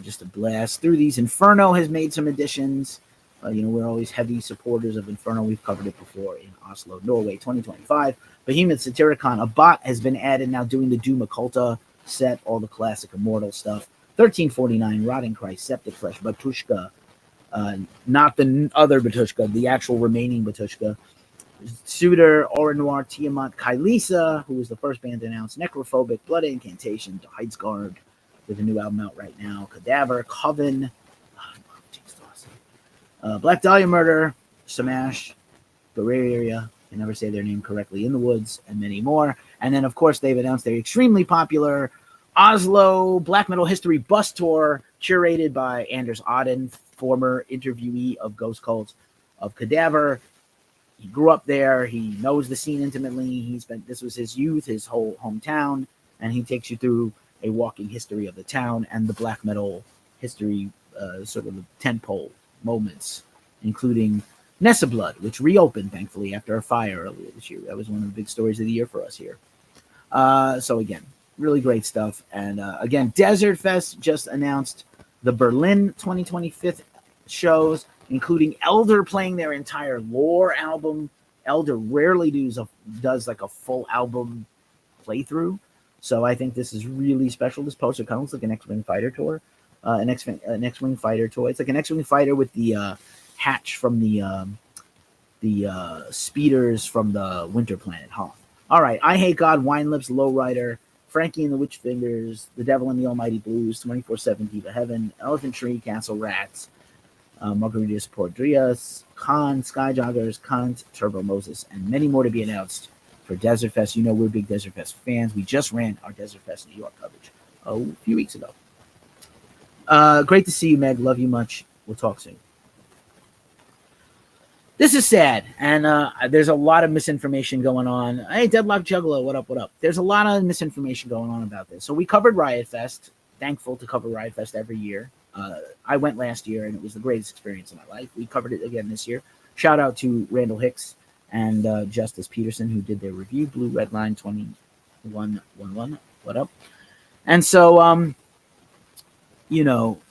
Just a blast through these. Inferno has made some additions. We're always heavy supporters of Inferno. We've covered it before in Oslo, Norway, 2025. Behemoth Satyricon, a bot has been added now doing the Doom Occulta set, all the classic Immortal stuff. 1349, Rotting Christ, Septic Flesh, Batushka, not the other Batushka, the actual remaining Batushka. Suitor, Aura Noir, Tiamat, Kylisa, who was the first band to announce, Necrophobic, Blood Incantation, Heidsguard, with a new album out right now, Cadaver, Coven, Black Dahlia Murder, Samash, Bavaria, I never say their name correctly, In the Woods, and many more. And then, of course, they've announced their extremely popular Oslo Black Metal History Bus Tour, curated by Anders Odden, former interviewee of Ghost Cult of Cadaver. He grew up there. He knows the scene intimately. This was his youth, his whole hometown, and he takes you through a walking history of the town and the black metal history, sort of the tentpole moments, including Nessa Blood, which reopened, thankfully, after a fire earlier this year. That was one of the big stories of the year for us here. So, again, really great stuff. And, again, Desertfest just announced the Berlin 2025 shows, including Elder playing their entire Lore album. Elder rarely does like a full album playthrough. So I think this is really special. This poster kind of looks like an X-Wing fighter tour. An X-Wing fighter toy. It's like an X-Wing fighter with the hatch from the speeders from the Winter Planet Hoth. All right. I Hate God, Wine Lips, Lowrider, Frankie and the Witch Fingers, The Devil and the Almighty Blues, 24/7 Diva Heaven, Elephant Tree, Castle Rats, Margaritas Podrias, Khan, Skyjoggers, Kant, Turbo Moses, and many more to be announced for Desertfest. We're big Desertfest fans. We just ran our Desertfest New York coverage a few weeks ago. Great to see you, Meg. Love you much. We'll talk soon. This is sad, and there's a lot of misinformation going on. Hey, Deadlock Juggalo, what up, what up? There's a lot of misinformation going on about this. So we covered Riot Fest thankful to cover Riot Fest every year. I went last year, and it was the greatest experience of my life. We covered it again this year. Shout out to Randall Hicks and Justice Peterson, who did their review. Blue Red Line 2111. What up? And so,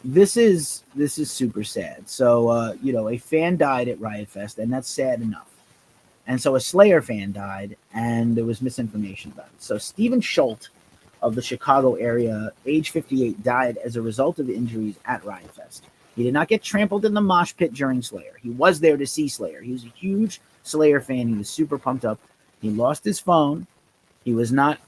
this is super sad. So, a fan died at Riot Fest, and that's sad enough. And so a Slayer fan died, and there was misinformation about it. So Stephen Schultz of the Chicago area, age 58, died as a result of injuries at Riot Fest. He did not get trampled in the mosh pit during Slayer. He was there to see Slayer. He was a huge Slayer fan. He was super pumped up. He lost his phone. He was not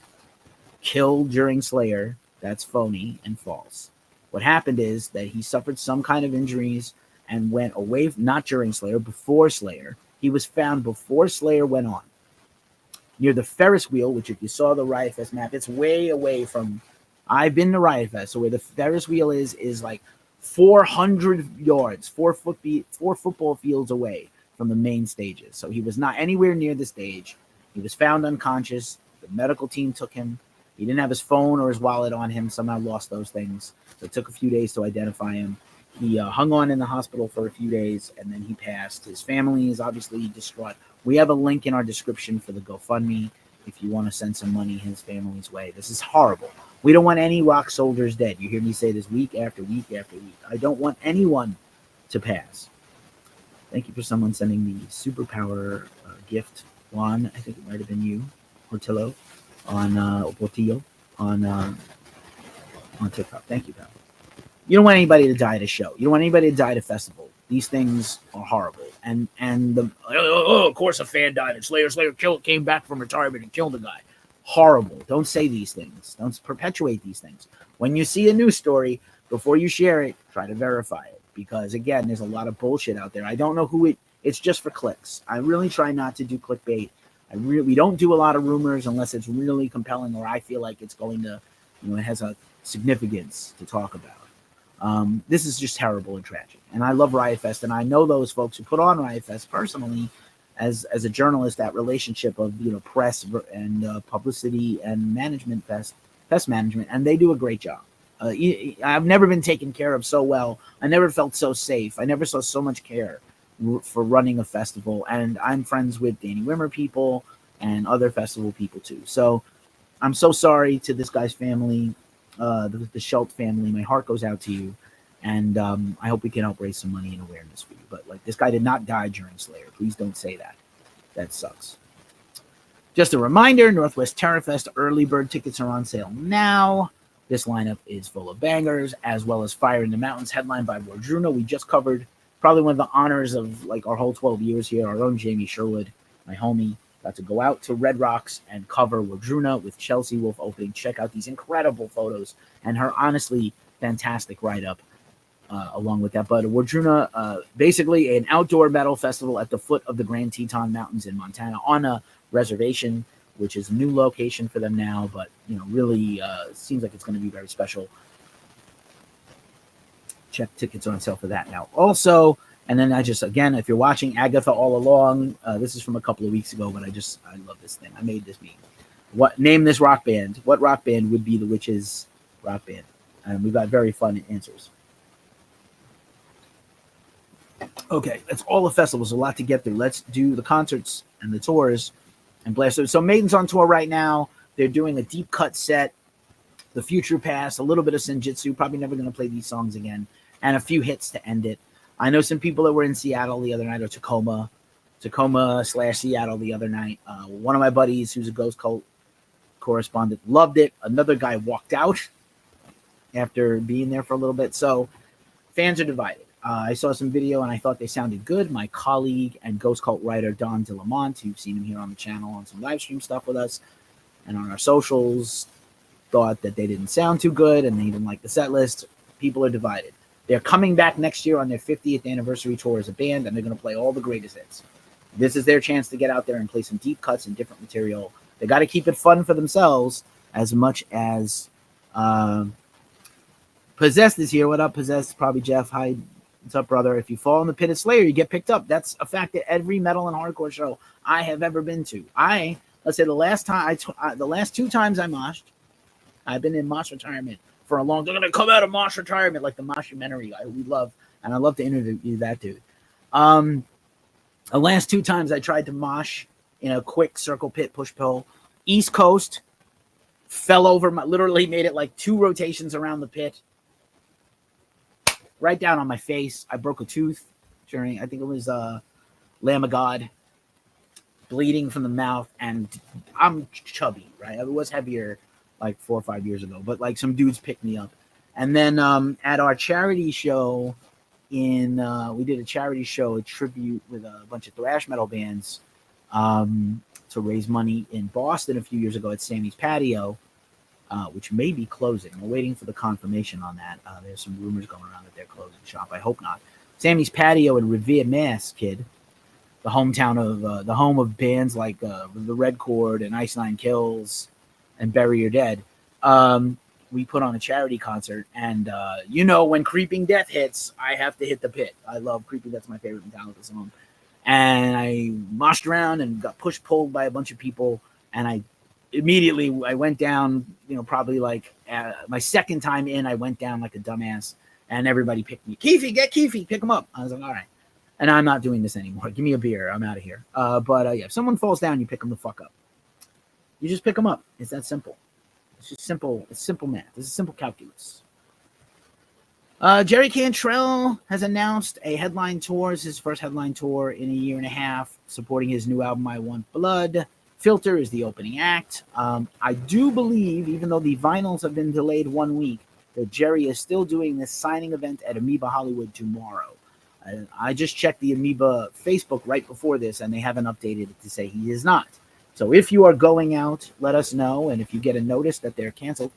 killed during Slayer. That's phony and false. What happened is that he suffered some kind of injuries and went away, not during Slayer, before Slayer. He was found before Slayer went on, near the Ferris wheel, which if you saw the Riot Fest map, it's way away from, I've been to Riot Fest, so where the Ferris wheel is like 400 yards, 4 football fields away from the main stages. So he was not anywhere near the stage. He was found unconscious. The medical team took him. He didn't have his phone or his wallet on him, somehow lost those things. So it took a few days to identify him. He hung on in the hospital for a few days, and then he passed. His family is obviously distraught. We have a link in our description for the GoFundMe if you want to send some money his family's way. This is horrible. We don't want any rock soldiers dead. You hear me say this week after week after week. I don't want anyone to pass. Thank you for someone sending the superpower gift. Juan, I think it might have been you, Portillo, on Portillo on TikTok. Thank you, pal. You don't want anybody to die at a show. You don't want anybody to die at a festival. These things are horrible. And of course a fan died and Slayer came back from retirement and killed a guy. Horrible. Don't say these things. Don't perpetuate these things. When you see a news story, before you share it, try to verify it. Because again, there's a lot of bullshit out there. I don't know who it's just for clicks. I really try not to do clickbait. We don't do a lot of rumors unless it's really compelling or I feel like it's going to, it has a significance to talk about. This is just terrible and tragic. And I love Riot Fest, and I know those folks who put on Riot Fest personally as a journalist, that relationship of, press and publicity and management, fest management, and they do a great job. I've never been taken care of so well. I never felt so safe. I never saw so much care for running a festival. And I'm friends with Danny Wimmer people and other festival people too. So I'm so sorry to this guy's family. The Schultz family, my heart goes out to you, and I hope we can help raise some money and awareness for you. But this guy did not die during Slayer. Please don't say that. That sucks. Just a reminder, Northwest Terrorfest early bird tickets are on sale now. This lineup is full of bangers, as well as Fire in the Mountains, headlined by Roadrunner. We just covered probably one of the honors of our whole 12 years here. Our own Jamie Sherwood, my homie, got to go out to Red Rocks and cover Roadrunner with Chelsea Wolfe opening. Check out these incredible photos and her honestly fantastic write-up along with that. But Roadrunner, basically an outdoor metal festival at the foot of the Grand Teton Mountains in Montana on a reservation, which is a new location for them now, but really seems like it's going to be very special. Check tickets on sale for that now. Also, and then again, if you're watching Agatha All Along, this is from a couple of weeks ago, but I love this thing. I made this meme. Name this rock band. What rock band would be the Witches rock band? And we've got very fun answers. Okay, that's all the festivals. A lot to get through. Let's do the concerts and the tours and blast. So Maiden's on tour right now. They're doing a deep cut set, The Future Past, a little bit of Senjutsu. Probably never going to play these songs again, and a few hits to end it. I know some people that were in Seattle the other night, or Tacoma/Seattle the other night. One of my buddies, who's a Ghost Cult correspondent, loved it. Another guy walked out after being there for a little bit. So fans are divided. I saw some video and I thought they sounded good. My colleague and Ghost Cult writer Don DeLamont, who've seen him here on the channel on some live stream stuff with us and on our socials, thought that they didn't sound too good and they didn't like the set list. People are divided. They're coming back next year on their 50th anniversary tour as a band, and they're going to play all the greatest hits. This is their chance to get out there and play some deep cuts and different material. They got to keep it fun for themselves as much as Possessed is here. What up, Possessed? Probably Jeff. Hi. What's up, brother? If you fall in the pit of Slayer, you get picked up. That's a fact at every metal and hardcore show I have ever been to. Let's say the last 2 times I moshed, I've been in mosh retirement for a long. They're gonna come out of mosh retirement like the mockumentary we love, and I love to interview that dude. The last 2 times I tried to mosh in a quick circle pit push pull, East Coast, fell over, literally made it like 2 rotations around the pit, right down on my face. I broke a tooth during, I think it was Lamb of God, bleeding from the mouth, and I'm chubby, right? I was heavier like 4 or 5 years ago, but like some dudes picked me up. And then at our charity show we did a charity show, a tribute with a bunch of thrash metal bands to raise money in Boston a few years ago at Sammy's Patio, which may be closing. We're waiting for the confirmation on that. There's some rumors going around that they're closing shop. I hope not. Sammy's Patio in Revere, Mass, kid. The hometown of the home of bands like the Red Chord and Ice Nine Kills and Bury Your Dead. We put on a charity concert, and when Creeping Death hits, I have to hit the pit. I love Creeping Death's my favorite Metallica song. And I moshed around and got pulled by a bunch of people, and I went down, probably like my second time in, I went down like a dumbass, and everybody picked me. Keefe, get Keefe, pick him up. I was like, all right. And I'm not doing this anymore. Give me a beer. I'm out of here. But if someone falls down, you pick them the fuck up. You just pick them up. It's that simple. It's just simple. It's simple math. This is simple calculus. Jerry Cantrell has announced a headline tour. It's his first headline tour in a year and a half, supporting his new album, I Want Blood. Filter is the opening act. I do believe, even though the vinyls have been delayed 1 week, that Jerry is still doing this signing event at Amoeba Hollywood tomorrow. I just checked the Amoeba Facebook right before this, and they haven't updated it to say he is not. So if you are going out, let us know. And if you get a notice that they're canceled,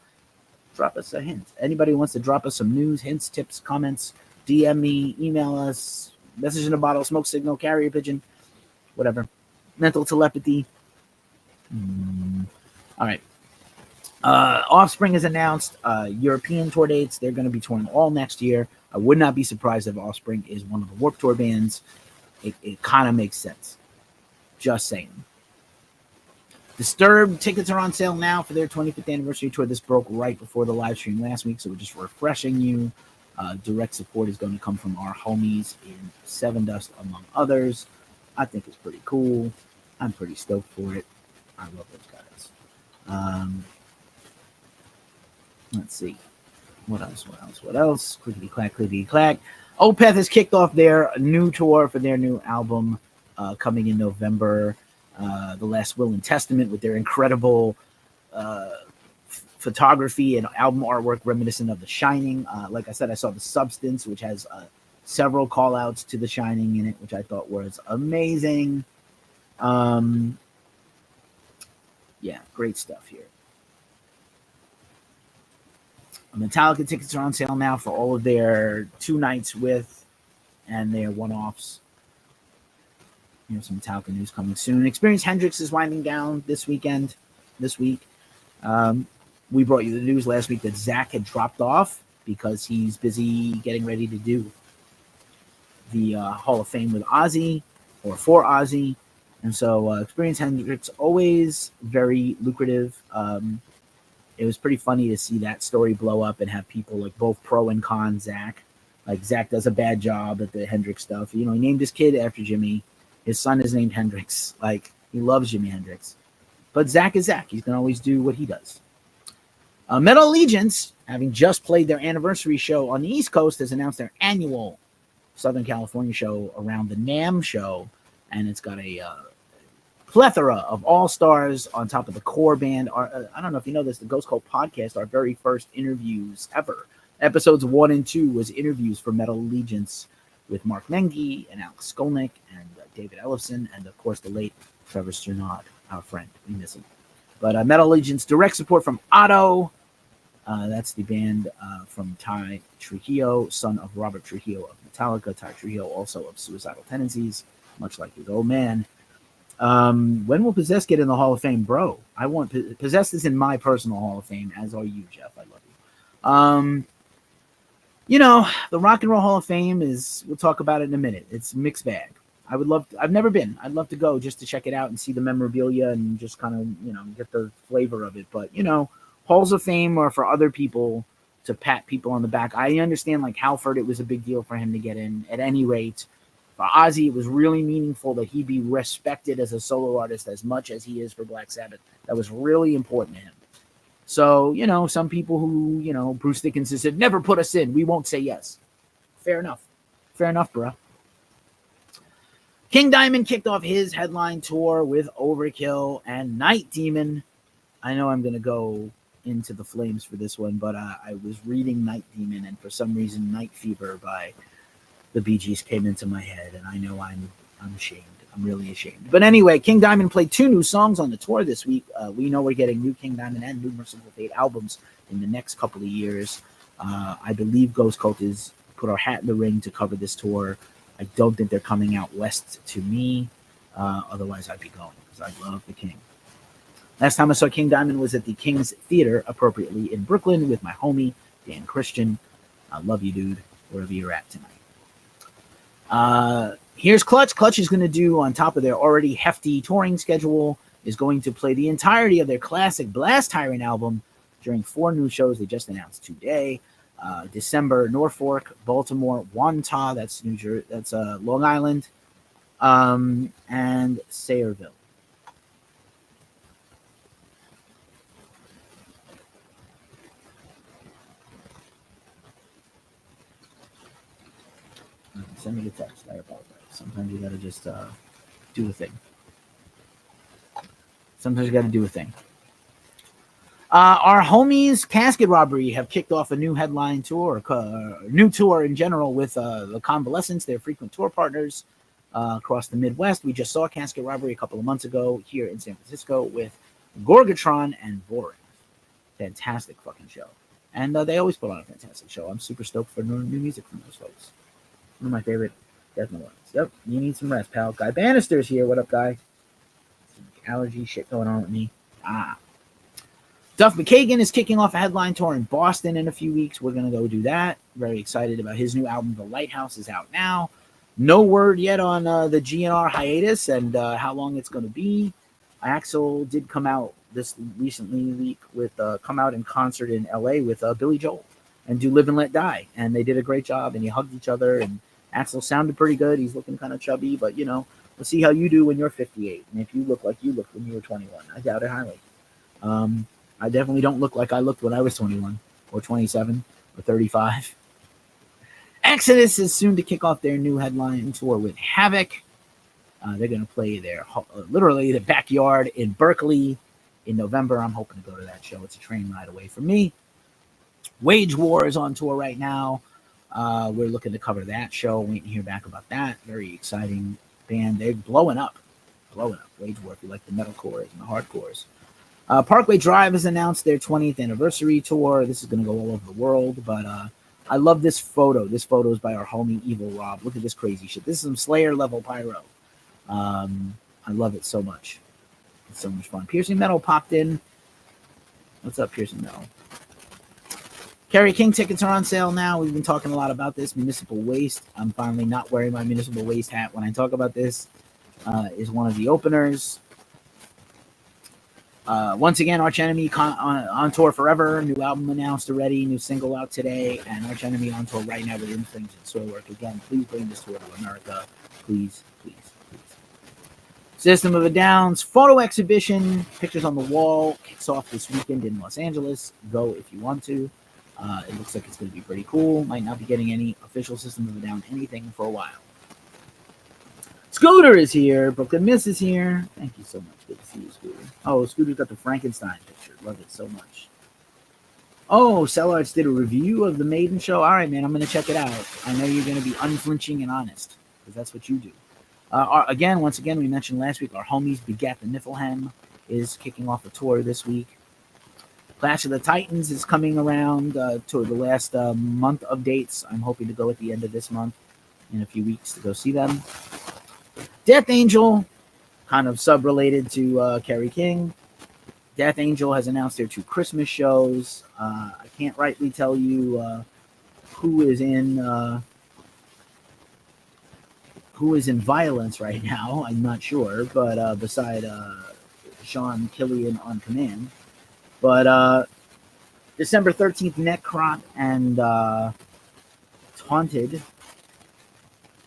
drop us a hint. Anybody who wants to drop us some news, hints, tips, comments, DM me, email us, message in a bottle, smoke signal, carrier pigeon, whatever. Mental telepathy. All right. Offspring has announced European tour dates. They're going to be touring all next year. I would not be surprised if Offspring is one of the Warped Tour bands. It kind of makes sense. Just saying. Disturbed tickets are on sale now for their 25th anniversary tour. This broke right before the live stream last week, so we're just refreshing you. Direct support is going to come from our homies in Seven Dust, among others. I think it's pretty cool. I'm pretty stoked for it. I love those guys. Let's see. What else? Clickety clack. Opeth has kicked off their new tour for their new album coming in November. The Last Will and Testament, with their incredible photography and album artwork reminiscent of The Shining. Like I said, I saw The Substance, which has several call-outs to The Shining in it, which I thought was amazing. Yeah, great stuff here. Metallica tickets are on sale now for all of their 2 nights with and their one-offs. Some Metallica news coming soon. Experience Hendrix is winding down this week. We brought you the news last week that Zakk had dropped off because he's busy getting ready to do the Hall of Fame with Ozzy, or for Ozzy. And so Experience Hendrix, always very lucrative. It was pretty funny to see that story blow up and have people like both pro and con Zakk. Like Zakk does a bad job at the Hendrix stuff. He named his kid after Jimi. His son is named Hendrix. Like, he loves Jimi Hendrix. But Zakk is Zakk. He's going to always do what he does. Metal Allegiance, having just played their anniversary show on the East Coast, has announced their annual Southern California show around the NAMM show. And it's got a plethora of all-stars on top of the core band. I don't know if you know this, the Ghost Cult podcast, our very first interviews ever. Episodes 1 and 2 was interviews for Metal Allegiance with Mark Mengi and Alex Skolnick and David Ellefson, and of course the late Trevor Sternad, our friend. We miss him. But Metal Allegiance, direct support from Otto. That's the band from Ty Trujillo, son of Robert Trujillo of Metallica. Ty Trujillo also of Suicidal Tendencies, much like his old man. When will Possessed get in the Hall of Fame? Bro, I want Possessed is in my personal Hall of Fame, as are you, Jeff. I love you. The Rock and Roll Hall of Fame is, we'll talk about it in a minute. It's a mixed bag. I've never been. I'd love to go just to check it out and see the memorabilia and just kind of, get the flavor of it. But, Halls of Fame are for other people. to pat people on the back. I understand like Halford, it was a big deal for him to get in. At any rate, for Ozzy, it was really meaningful that he be respected as a solo artist as much as he is for Black Sabbath. That was really important to him. So, you know, some people who, you know, Bruce Dickinson said, never put us in. We won't say yes. Fair enough. Fair enough, bro. King Diamond kicked off his headline tour with Overkill and Night Demon. I know I'm going to go into the flames for this one, but I was reading Night Demon, and for some reason Night Fever by the Bee Gees came into my head, and I know I'm ashamed. I'm really ashamed. But anyway, King Diamond played 2 new songs on the tour this week. We know we're getting new King Diamond and new Merciful Fate albums in the next couple of years. I believe Ghost Cult has put our hat in the ring to cover this tour. I don't think they're coming out west to me. Otherwise, I'd be going because I love the King. Last time I saw King Diamond was at the King's Theater, appropriately in Brooklyn, with my homie, Dan Christian. I love you, dude, wherever you're at tonight. Here's Clutch. Clutch is going to do, on top of their already hefty touring schedule, is going to play the entirety of their classic Blast Tyrant album during 4 new shows they just announced today. December, Norfolk, Baltimore, Wantagh, that's New Jersey, that's Long Island, and Sayreville. Send me the text. I apologize. Sometimes you gotta just do a thing. Sometimes you gotta do a thing. Our homies Casket Robbery have kicked off a new headline tour, new tour in general with the Convalescence, their frequent tour partners across the Midwest. We just saw Casket Robbery a couple of months ago here in San Francisco with Gorgatron and Vorax. Fantastic fucking show. And they always put on a fantastic show. I'm super stoked for new music from those folks. One of my favorite death metal ones. Yep, you need some rest, pal. Guy Bannister's here. What up, Guy? Some allergy shit going on with me. Duff McKagan is kicking off a headline tour in Boston in a few weeks. We're going to go do that. Very excited about his new album, The Lighthouse, is out now. No word yet on the GNR hiatus and how long it's going to be. Axl did come out this recently week with come out in concert in LA with Billy Joel and do Live and Let Die. And they did a great job, and he hugged each other, and Axl sounded pretty good. He's looking kind of chubby, but, you know, we'll see how you do when you're 58. And if you look like you looked when you were 21. I doubt it highly. I definitely don't look like I looked when I was 21 or 27 or 35. Exodus is soon to kick off their new headline tour with Havoc. They're going to play their literally the backyard in Berkeley in November. I'm hoping to go to that show. It's a train ride away from me. Wage War is on tour right now. We're looking to cover that show. Waiting to hear back about that. Very exciting band. They're blowing up. Wage War, if you like the metalcores and the hardcores. Parkway Drive has announced their 20th anniversary tour. This is going to go all over the world, but I love this photo. This photo is by our homie Evil Rob. Look at this crazy shit. This is some Slayer level pyro. I love it so much. It's so much fun. Piercing Metal popped in. What's up, Piercing Metal? Kerry King tickets are on sale now. We've been talking a lot about this. Municipal Waste. I'm finally not wearing my Municipal Waste hat when I talk about this. Is one of the openers. Once again, Arch Enemy on tour forever. New album announced already. New single out today. And Arch Enemy on tour right now with In Flames and Soilwork. Again, please bring this tour to America. Please, please, please. System of a Down's photo exhibition, Pictures on the Wall, kicks off this weekend in Los Angeles. Go if you want to. It looks like it's going to be pretty cool. Might not be getting any official System of a Down anything for a while. Scooter is here. Brooklyn Miss is here. Thank you so much. Good to see you, Scooter. Oh, Scooter's got the Frankenstein picture. Love it so much. Oh, Cellards did a review of the Maiden show. All right, man, I'm going to check it out. I know you're going to be unflinching and honest, because that's what you do. Once again, we mentioned last week, our homies Begat the Niflheim is kicking off a tour this week. Clash of the Titans is coming around to the last month of dates. I'm hoping to go at the end of this month in a few weeks to go see them. Death Angel, kind of sub-related to Kerry King. Death Angel has announced their 2 Christmas shows. I can't rightly tell you who is in Violence right now. I'm not sure, but beside Sean Killian on command. But December 13th, Necrot and Taunted.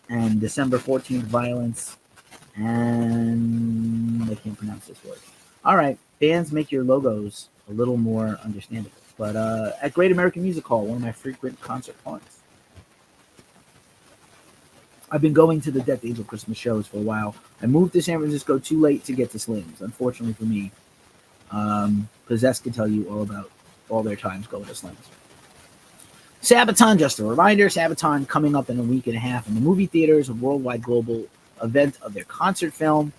And December 14th, Violence. And I can't pronounce this word. All right, bands make your logos a little more understandable. But at Great American Music Hall, one of my frequent concert haunts. I've been going to the Death Angel Christmas shows for a while. I moved to San Francisco too late to get to Slims, unfortunately for me. Possessed can tell you all about all their times going to Slims. Sabaton, just a reminder, Sabaton coming up in a week and a half in the movie theaters, a worldwide global event of their concert film.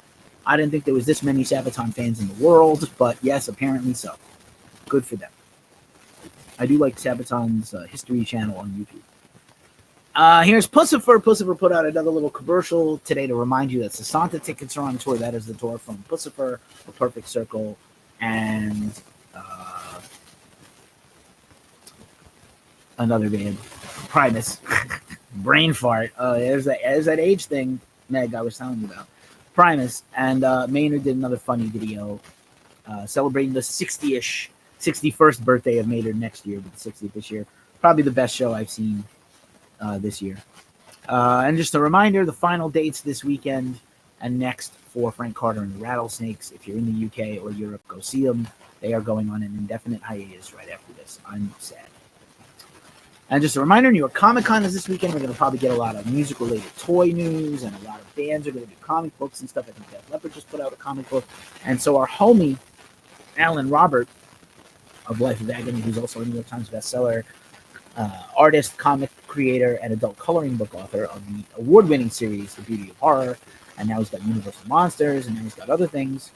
I didn't think there was this many Sabaton fans in the world, but yes, apparently so. Good for them. I do like Sabaton's History channel on YouTube. Here's Pussifer. Pussifer put out another little commercial today to remind you that Sasanta tickets are on tour. That is the tour from Pussifer, A Perfect Circle, and another band, Primus. Brain fart. There's that age thing, Meg, I was telling you about. Primus. And Maynard did another funny video celebrating the 61st birthday of Maynard next year, but the 60th this year. Probably the best show I've seen this year. And just a reminder, the final dates this weekend and next for Frank Carter and the Rattlesnakes. If you're in the UK or Europe, go see them. They are going on an indefinite hiatus right after this. I'm sad. And just a reminder, New York Comic Con is this weekend. We're going to probably get a lot of music-related toy news, and a lot of bands are going to do comic books and stuff. I think Def Leppard just put out a comic book. And so our homie, Alan Robert of Life of Agony, who's also a New York Times bestseller, artist, comic creator, and adult coloring book author of the award-winning series, The Beauty of Horror. And now he's got Universal Monsters, and now he's got other things.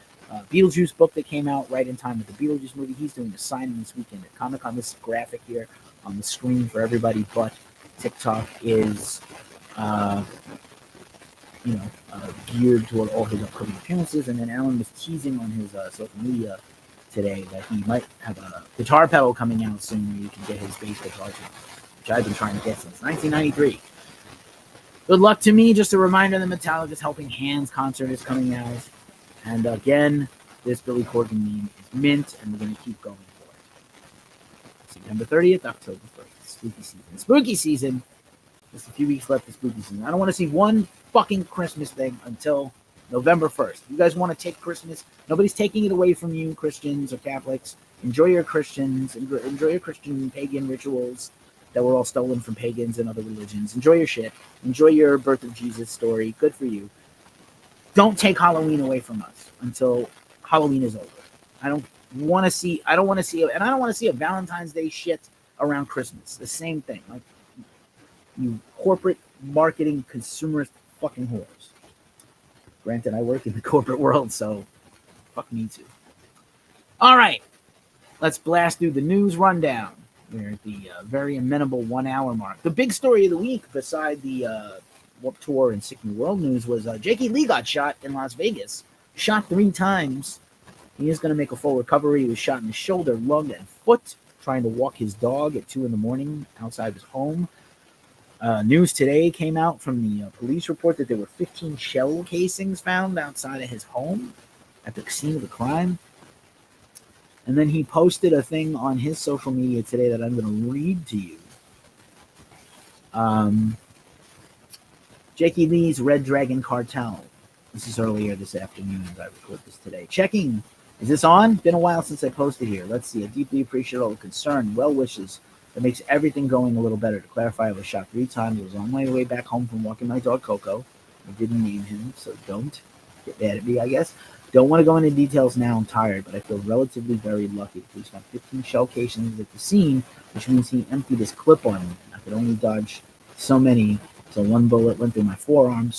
Beetlejuice book that came out right in time with the Beetlejuice movie. He's doing a signing this weekend at Comic-Con. This graphic here on the screen for everybody but TikTok is, geared toward all his upcoming appearances. And then Alan was teasing on his social media today that he might have a guitar pedal coming out soon where you can get his bass guitar to, which I've been trying to get since 1993. Good luck to me. Just a reminder, the Metallica's Helping Hands concert is coming out. And again, this Billy Corgan meme is mint, and we're going to keep going for it. September 30th, October 1st. Spooky season. Spooky season. Just a few weeks left of spooky season. I don't want to see one fucking Christmas thing until November 1st. You guys want to take Christmas? Nobody's taking it away from you, Christians or Catholics. Enjoy your Christians. Enjoy your Christian pagan rituals that were all stolen from pagans and other religions. Enjoy your shit. Enjoy your birth of Jesus story. Good for you. Don't take Halloween away from us until Halloween is over. I don't want to see a Valentine's Day shit around Christmas. The same thing. Like, you corporate marketing consumerist fucking whores. Granted, I work in the corporate world, so fuck me too. All right. Let's blast through the news rundown. We're at the very amenable 1 hour mark. The big story of the week, beside the Warped Tour and Sick New World news, was Jakey Lee got shot in Las Vegas. Shot 3 times. He is going to make a full recovery. He was shot in the shoulder, lung, and foot, trying to walk his dog at 2 a.m. outside his home. News today came out from the police report that there were 15 shell casings found outside of his home at the scene of the crime. And then he posted a thing on his social media today that I'm going to read to you. Jakey Lee's Red Dragon Cartel. This is earlier this afternoon as I record this today. Checking. Is this on? Been a while since I posted here. Let's see. I deeply appreciate all the concern and well wishes that makes everything going a little better. To clarify, I was shot 3 times. I was on my way back home from walking my dog Coco. I didn't name him, so don't get mad at me, I guess. Don't want to go into details now. I'm tired, but I feel relatively very lucky. Police found 15 shell casings at the scene, which means he emptied his clip on me. I could only dodge so many. So 1 bullet went through my forearm,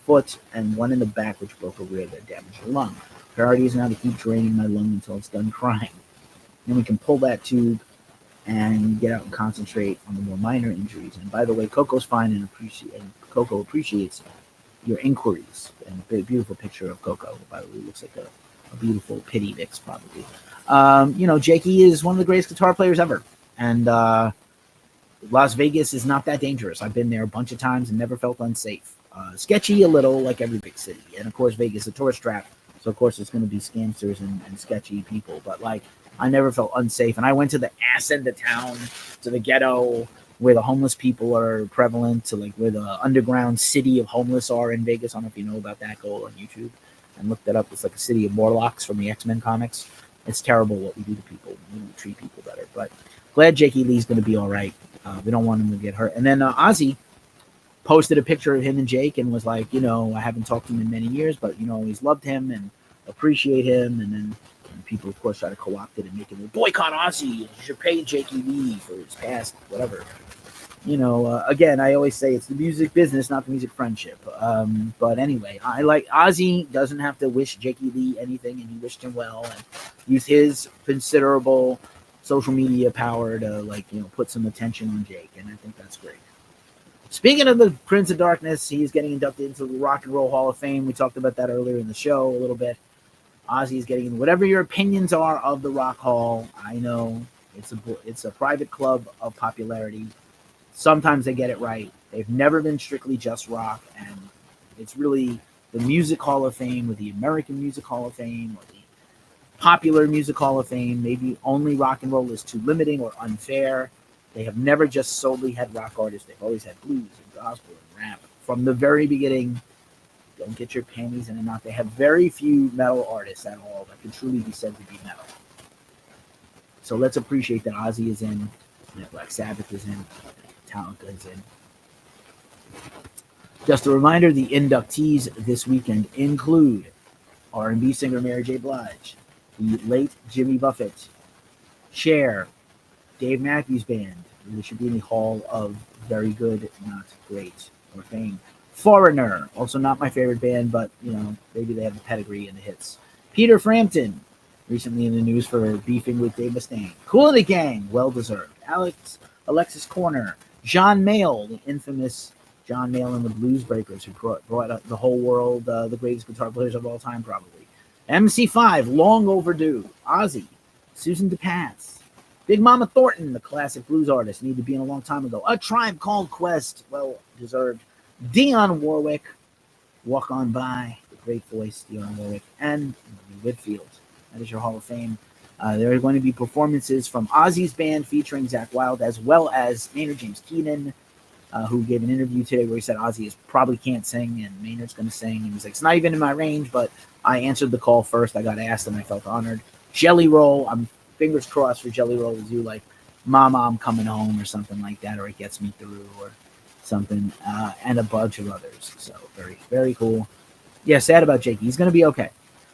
foot, and 1 in the back, which broke a rib that damaged the lung. Priority is now to keep draining my lung until it's done crying. Then we can pull that tube and get out and concentrate on the more minor injuries. And by the way, Coco's fine, and Coco appreciates your inquiries. And a beautiful picture of Coco, by the way. Looks like a beautiful pity mix, probably. Jakey is one of the greatest guitar players ever. And Las Vegas is not that dangerous. I've been there a bunch of times and never felt unsafe. Sketchy a little, like every big city. And, of course, Vegas is a tourist trap. So, of course, it's going to be scamsters and sketchy people. But, I never felt unsafe. And I went to the ass end of town, to the ghetto, where the homeless people are prevalent, to like where the underground city of homeless are in Vegas. I don't know if you know about that. Go on YouTube and look that up. It's like a city of Morlocks from the X-Men comics. It's terrible what we do to people. We need to treat people better. But glad Jakey Lee's going to be all right. We don't want him to get hurt. And then Ozzy posted a picture of him and Jake and was like, you know, I haven't talked to him in many years, but, you know, always loved him and appreciate him. And then people, of course, try to co-opt it and make it boycott Ozzy. You should pay Jakey Lee for his past, whatever. You know, again, I always say it's the music business, not the music friendship. But anyway, I like Ozzy doesn't have to wish Jakey Lee anything, and he wished him well and use his considerable social media power to, like, you know, put some attention on Jake, and I think that's great. Speaking of the Prince of Darkness, he's getting inducted into the Rock and Roll Hall of Fame. We talked about that earlier in the show a little bit. Ozzy's getting whatever your opinions are of the Rock Hall. I know it's a private club of popularity. Sometimes they get it right. They've never been strictly just rock, and it's really the Music Hall of Fame or the American Music Hall of Fame or the Popular Music Hall of Fame. Maybe only rock and roll is too limiting or unfair. They have never just solely had rock artists. They've always had blues and gospel and rap. From the very beginning, don't get your panties in a knot. They have very few metal artists at all that can truly be said to be metal. So let's appreciate that Ozzy is in, that Black Sabbath is in, Metallica is in. Just a reminder, the inductees this weekend include R&B singer Mary J. Blige, the late Jimmy Buffett, Cher, Dave Matthews Band. They should be in the Hall of Very Good, Not Great, or Fame. Foreigner, also not my favorite band, but, you know, maybe they have the pedigree and the hits. Peter Frampton, recently in the news for beefing with Dave Mustaine. Kool and the Gang, well deserved. Alexis Corner, John Mayall, the infamous John Mayall and the Blues Breakers, who brought up the whole world, the greatest guitar players of all time, probably. MC5, long overdue. Ozzy, Susan DePass, Big Mama Thornton, the classic blues artist, needed to be in a long time ago. A Tribe Called Quest, well deserved. Dionne Warwick, Walk On By, the great voice, Dionne Warwick, and Whitfield. That is your Hall of Fame. There are going to be performances from Ozzy's band featuring Zakk Wylde, as well as Maynard James Keenan, who gave an interview today where he said Ozzy probably can't sing, and Maynard's going to sing. And he's like, it's not even in my range, but I answered the call first. I got asked, and I felt honored. Jelly Roll, I'm fingers crossed for Jelly Roll to do like Mama, I'm Coming Home or something like that, or It Gets Me Through or something, and a bunch of others. So very, very cool. Yeah, sad about Jakey. He's going to be okay.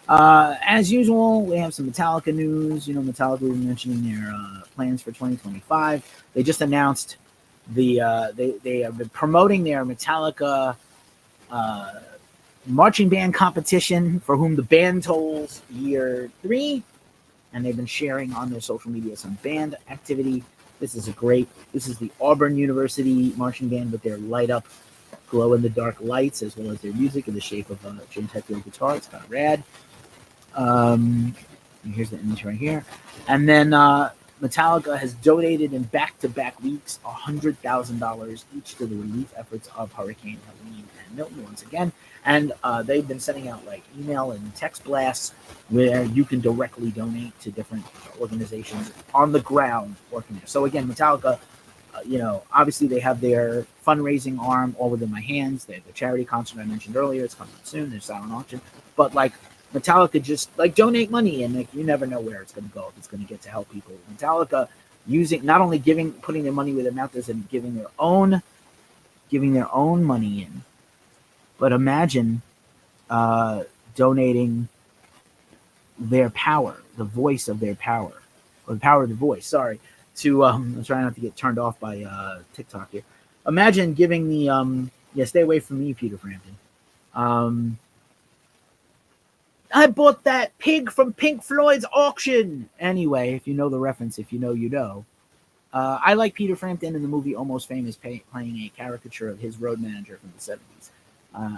As usual, we have some Metallica news. You know, Metallica was mentioning their plans for 2025. They just announced they have been promoting their Metallica marching band competition, for whom the band tolls year 3, and they've been sharing on their social media some band activity. This is the Auburn University marching band with their light up, glow in the dark lights, as well as their music in the shape of a Jim Hetfield guitar. It's kind of rad. Here's the image right here. And then Metallica has donated in back-to-back weeks $100,000 each to the relief efforts of Hurricane Helene and Milton once again. And they've been sending out like email and text blasts where you can directly donate to different organizations on the ground working there. So again, Metallica, you know, obviously they have their fundraising arm all within my hands. They have the charity concert I mentioned earlier. It's coming soon. There's silent auction. But like Metallica just like donate money, and like you never know where it's going to go, if it's going to get to help people. Metallica using, not only putting their money where their mouth is and giving their own money in, but imagine donating their power, the voice of their power, or the power of the voice, sorry, to, I'm trying not to get turned off by TikTok here. Imagine giving the, stay away from me, Peter Frampton. I bought that pig from Pink Floyd's auction. Anyway, if you know the reference, if you know, you know. I like Peter Frampton in the movie Almost Famous, playing a caricature of his road manager from the 70s.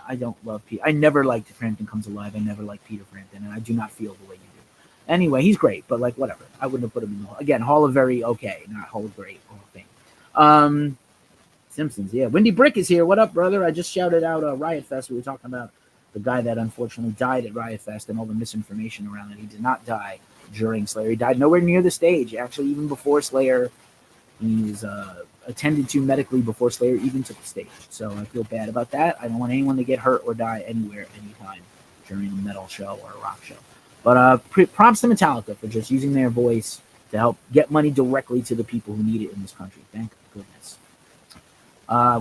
I don't love Peter. I never liked Frampton Comes Alive. I never liked Peter Frampton, and I do not feel the way you do. Anyway, he's great, but like whatever. I wouldn't have put him in the again Hall of Very okay, not Hall of Great, Hall of Fame. Simpsons, yeah. Windy Brick is here. What up, brother? I just shouted out Riot Fest. We were talking about the guy that unfortunately died at Riot Fest, and all the misinformation around it. He did not die during Slayer. He died nowhere near the stage. Actually, even before Slayer, he's attended to medically before Slayer even took the stage. So I feel bad about that. I don't want anyone to get hurt or die anywhere, anytime during a metal show or a rock show. But props to Metallica for just using their voice to help get money directly to the people who need it in this country. Thank goodness.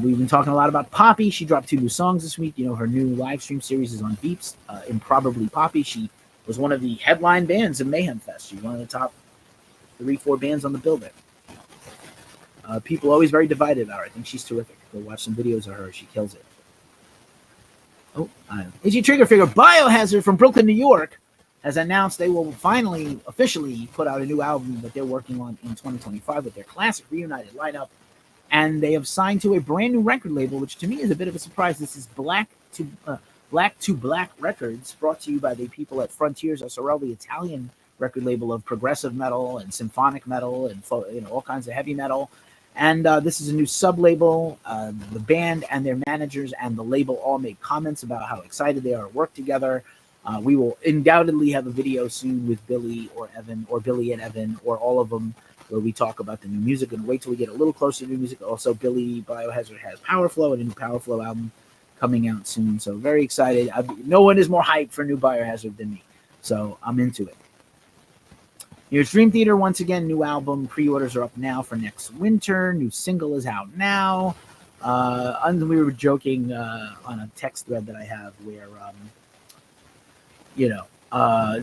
We've been talking a lot about Poppy. She dropped 2 new songs this week. You know, her new live stream series is on Beeps. Improbably Poppy. She was one of the headline bands of Mayhem Fest. She's one of the top 3-4 bands on the bill there. People are always very divided about her. I think she's terrific. Go watch some videos of her. She kills it. Oh, Izzy Trigger Figure Biohazard from Brooklyn, New York, has announced they will finally, officially put out a new album that they're working on in 2025 with their classic reunited lineup. And they have signed to a brand new record label, which to me is a bit of a surprise. This is Black to Black Records, brought to you by the people at Frontiers SRL, the Italian record label of progressive metal and symphonic metal and all kinds of heavy metal. And this is a new sub-label. The band and their managers and the label all make comments about how excited they are to work together. We will undoubtedly have a video soon with Billy or Evan, or Billy and Evan, or all of them, where we talk about the new music. And wait till we get a little closer to new music. Also, Billy Biohazard has Power Flow, and a new Power Flow album coming out soon. So very excited. No one is more hyped for new Biohazard than me. So I'm into it. Here's Dream Theater once again. New album pre-orders are up now for next winter. New single is out now. And we were joking on a text thread that I have where,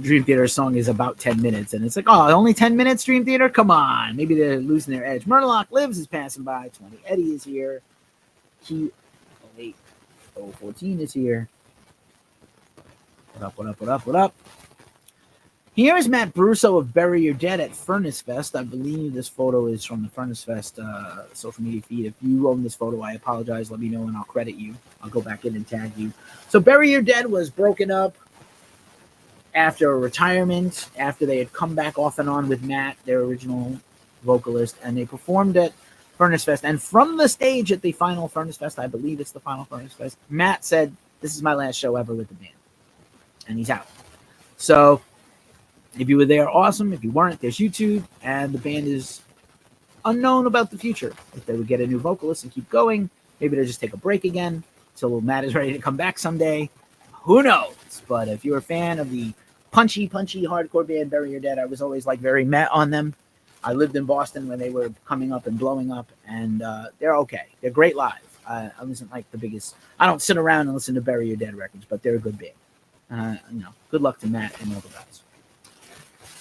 Dream Theater's song is about 10 minutes. And it's like, oh, only 10 minutes, Dream Theater? Come on. Maybe they're losing their edge. Murloc Lives is passing by. 20 Eddie is here. Key 014 is here. What up? Here is Matt Brusso of Bury Your Dead at Furnace Fest. I believe this photo is from the Furnace Fest social media feed. If you own this photo, I apologize. Let me know and I'll credit you. I'll go back in and tag you. So Bury Your Dead was broken up after a retirement, after they had come back off and on with Matt, their original vocalist, and they performed at Furnace Fest. And from the stage at the final Furnace Fest, I believe it's the final Furnace Fest, Matt said, "This is my last show ever with the band." And he's out. So if you were there, awesome. If you weren't, there's YouTube, and the band is unknown about the future. If they would get a new vocalist and keep going, maybe they'll just take a break again until Matt is ready to come back someday. Who knows? But if you're a fan of the punchy hardcore band Bury Your Dead, I was always like very met on them. I lived in Boston when they were coming up and blowing up, and they're okay. They're great live. I wasn't like the biggest. I don't sit around and listen to Bury Your Dead records, but they're a good band. Good luck to Matt and all the guys.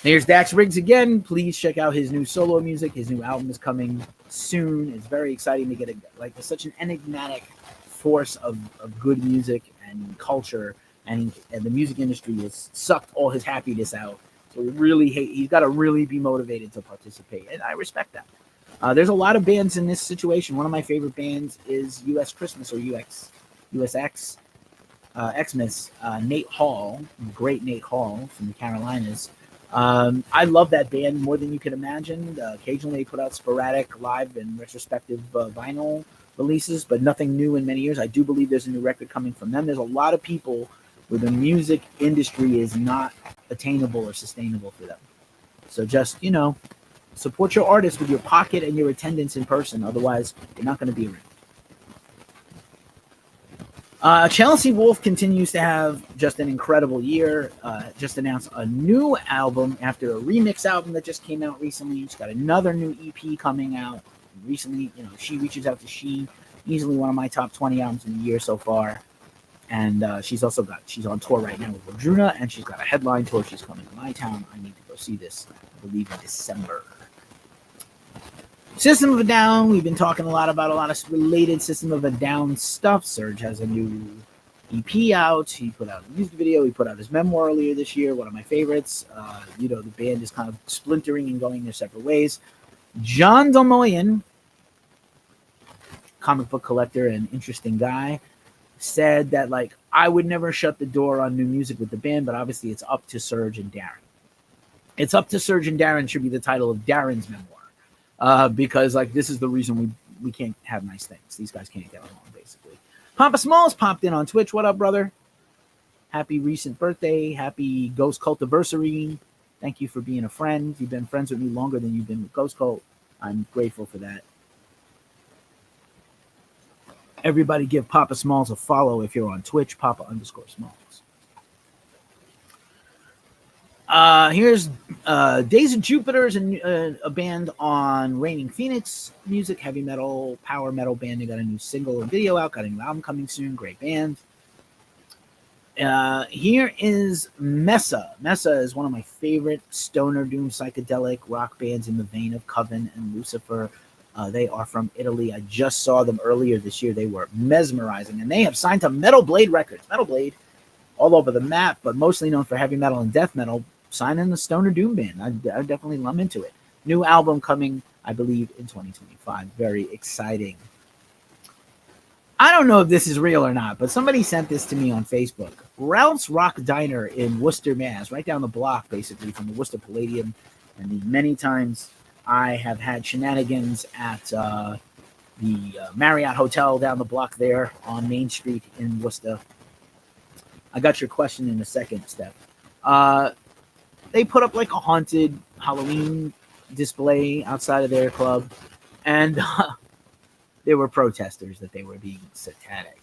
Here's Dax Riggs again. Please check out his new solo music. His new album is coming soon. It's very exciting to get such an enigmatic force of good music and culture, and the music industry has sucked all his happiness out. So he's got to really be motivated to participate, and I respect that. There's a lot of bands in this situation. One of my favorite bands is US Christmas or USX Xmas. Nate Hall, great Nate Hall from the Carolinas. I love that band more than you can imagine. Occasionally they put out sporadic live and retrospective vinyl releases, but nothing new in many years. I do believe there's a new record coming from them. There's a lot of people where the music industry is not attainable or sustainable for them. So just, support your artists with your pocket and your attendance in person. Otherwise, you're not going to be around. Chelsea Wolfe continues to have just an incredible year. Just announced a new album after a remix album that just came out recently. She's got another new EP coming out recently. She reaches out to She, easily one of my top 20 albums in the year so far. And she's on tour right now with Roadrunner, and she's got a headline tour. She's coming to my town. I need to go see this, I believe, in December. System of a Down, we've been talking a lot about a lot of related System of a Down stuff. Serj has a new EP out. He put out a music video. He put out his memoir earlier this year, one of my favorites. The band is kind of splintering and going their separate ways. John Delmoyen, comic book collector and interesting guy, said that, I would never shut the door on new music with the band, but obviously it's up to Serj and Darren. It's up to Serj and Darren should be the title of Darren's memoir. Because this is the reason we can't have nice things. These guys can't get along, basically. Papa Smalls popped in on Twitch. What up, brother? happy recent birthday. Happy Ghost Cult anniversary. Thank you for being a friend. You've been friends with me longer than you've been with Ghost Cult. I'm grateful for that. Everybody give Papa Smalls a follow if you're on Twitch, Papa_Smalls. Here's Days of Jupiter's a band on Reigning Phoenix Music, heavy metal, power metal band. They got a new single and video out, got a new album coming soon. Great band. Here is Mesa. Mesa is one of my favorite stoner doom psychedelic rock bands in the vein of Coven and Lucifer. They are from Italy. I just saw them earlier this year. They were mesmerizing, and they have signed to Metal Blade Records. Metal Blade, all over the map, but mostly known for heavy metal and death metal, signing the stoner doom band. I definitely am into it. New album coming, I believe, in 2025. Very exciting. I don't know if this is real or not, but somebody sent this to me on Facebook. Ralph's Rock Diner in Worcester, Mass., right down the block, basically, from the Worcester Palladium. And the many times I have had shenanigans at the Marriott Hotel down the block there on Main Street in Worcester. I got your question in a second, Steph. They put up like a haunted Halloween display outside of their club, and there were protesters that they were being satanic.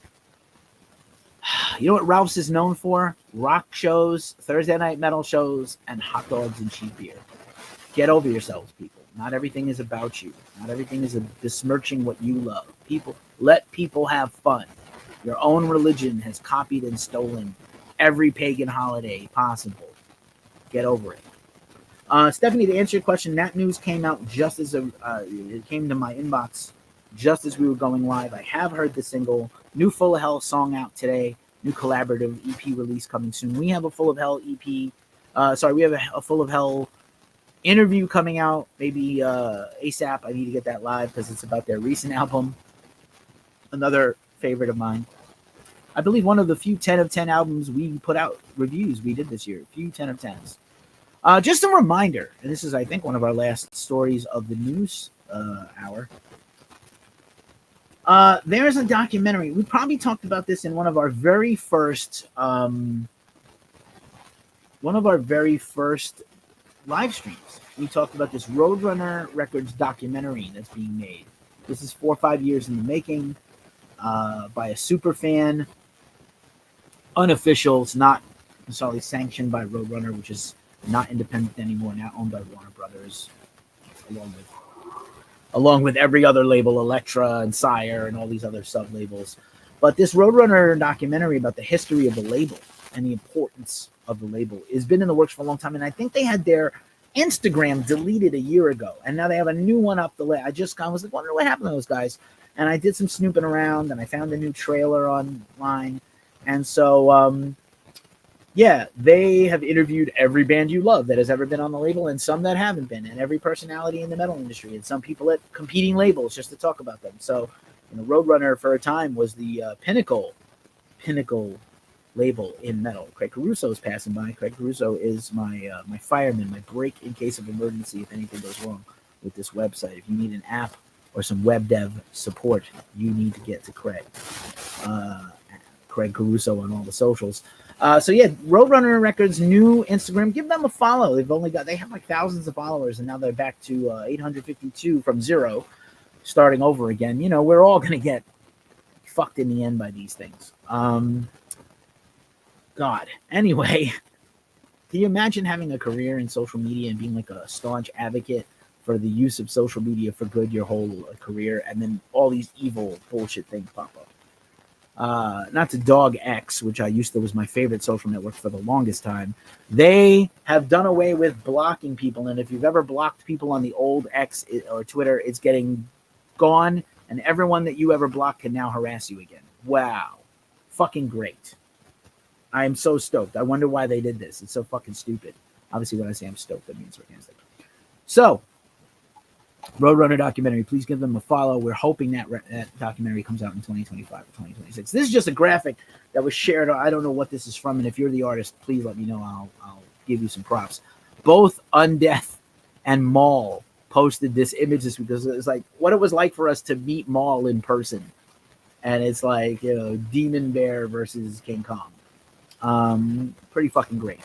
You know what Ralph's is known for? Rock shows, Thursday night metal shows, and hot dogs and cheap beer. Get over yourselves, people. Not everything is about you. Not everything is besmirching what you love. Let people have fun. Your own religion has copied and stolen every pagan holiday possible. Get over it. Stephanie, to answer your question, that news came out just as it came to my inbox just as we were going live. I have heard the single. New Full of Hell song out today. New collaborative EP release coming soon. We have a Full of Hell EP. We have a Full of Hell interview coming out. Maybe ASAP. I need to get that live because it's about their recent album. Another favorite of mine. I believe one of the few 10 of 10 albums we put out reviews we did this year. A few 10 of 10s. Just a reminder, and this is, I think, one of our last stories of the news hour. There's a documentary. We probably talked about this in one of our very first live streams. We talked about this Roadrunner Records documentary that's being made. This is 4 or 5 years in the making by a super fan. Unofficial. It's not necessarily sanctioned by Roadrunner, which is not independent anymore, now owned by Warner Brothers, along with every other label, Elektra and Sire and all these other sub-labels. But this Roadrunner documentary about the history of the label and the importance of the label has been in the works for a long time, and I think they had their Instagram deleted a year ago, and now they have a new one up the list. I was like, wondering what happened to those guys, and I did some snooping around, and I found a new trailer online, and so they have interviewed every band you love that has ever been on the label, and some that haven't been, and every personality in the metal industry, and some people at competing labels just to talk about them. So, Roadrunner for a time was the pinnacle label in metal. Craig Caruso is passing by. Craig Caruso is my fireman, my break in case of emergency if anything goes wrong with this website. If you need an app or some web dev support, you need to get to Craig. Craig Caruso on all the socials. Roadrunner Records new Instagram. Give them a follow. They have like thousands of followers, and now they're back to 852 from zero, starting over again. We're all gonna get fucked in the end by these things. God. Anyway, can you imagine having a career in social media and being like a staunch advocate for the use of social media for good your whole career, and then all these evil bullshit things pop up? Not to dog X, which was my favorite social network for the longest time. They have done away with blocking people, and if you've ever blocked people on the old X or Twitter, it's getting gone, and everyone that you ever blocked can now harass you again. Wow. Fucking great. I am so stoked. I wonder why they did this. It's so fucking stupid. Obviously, when I say I'm stoked, that means sarcastic. So, Roadrunner documentary, please give them a follow. We're hoping that documentary comes out in 2025 or 2026. This is just a graphic that was shared. I don't know what this is from, and if you're the artist, please let me know. I'll give you some props. Both Undeath and Maul posted this image this week because it's like what it was like for us to meet Maul in person, and it's like Demon Bear versus King Kong. Pretty fucking great.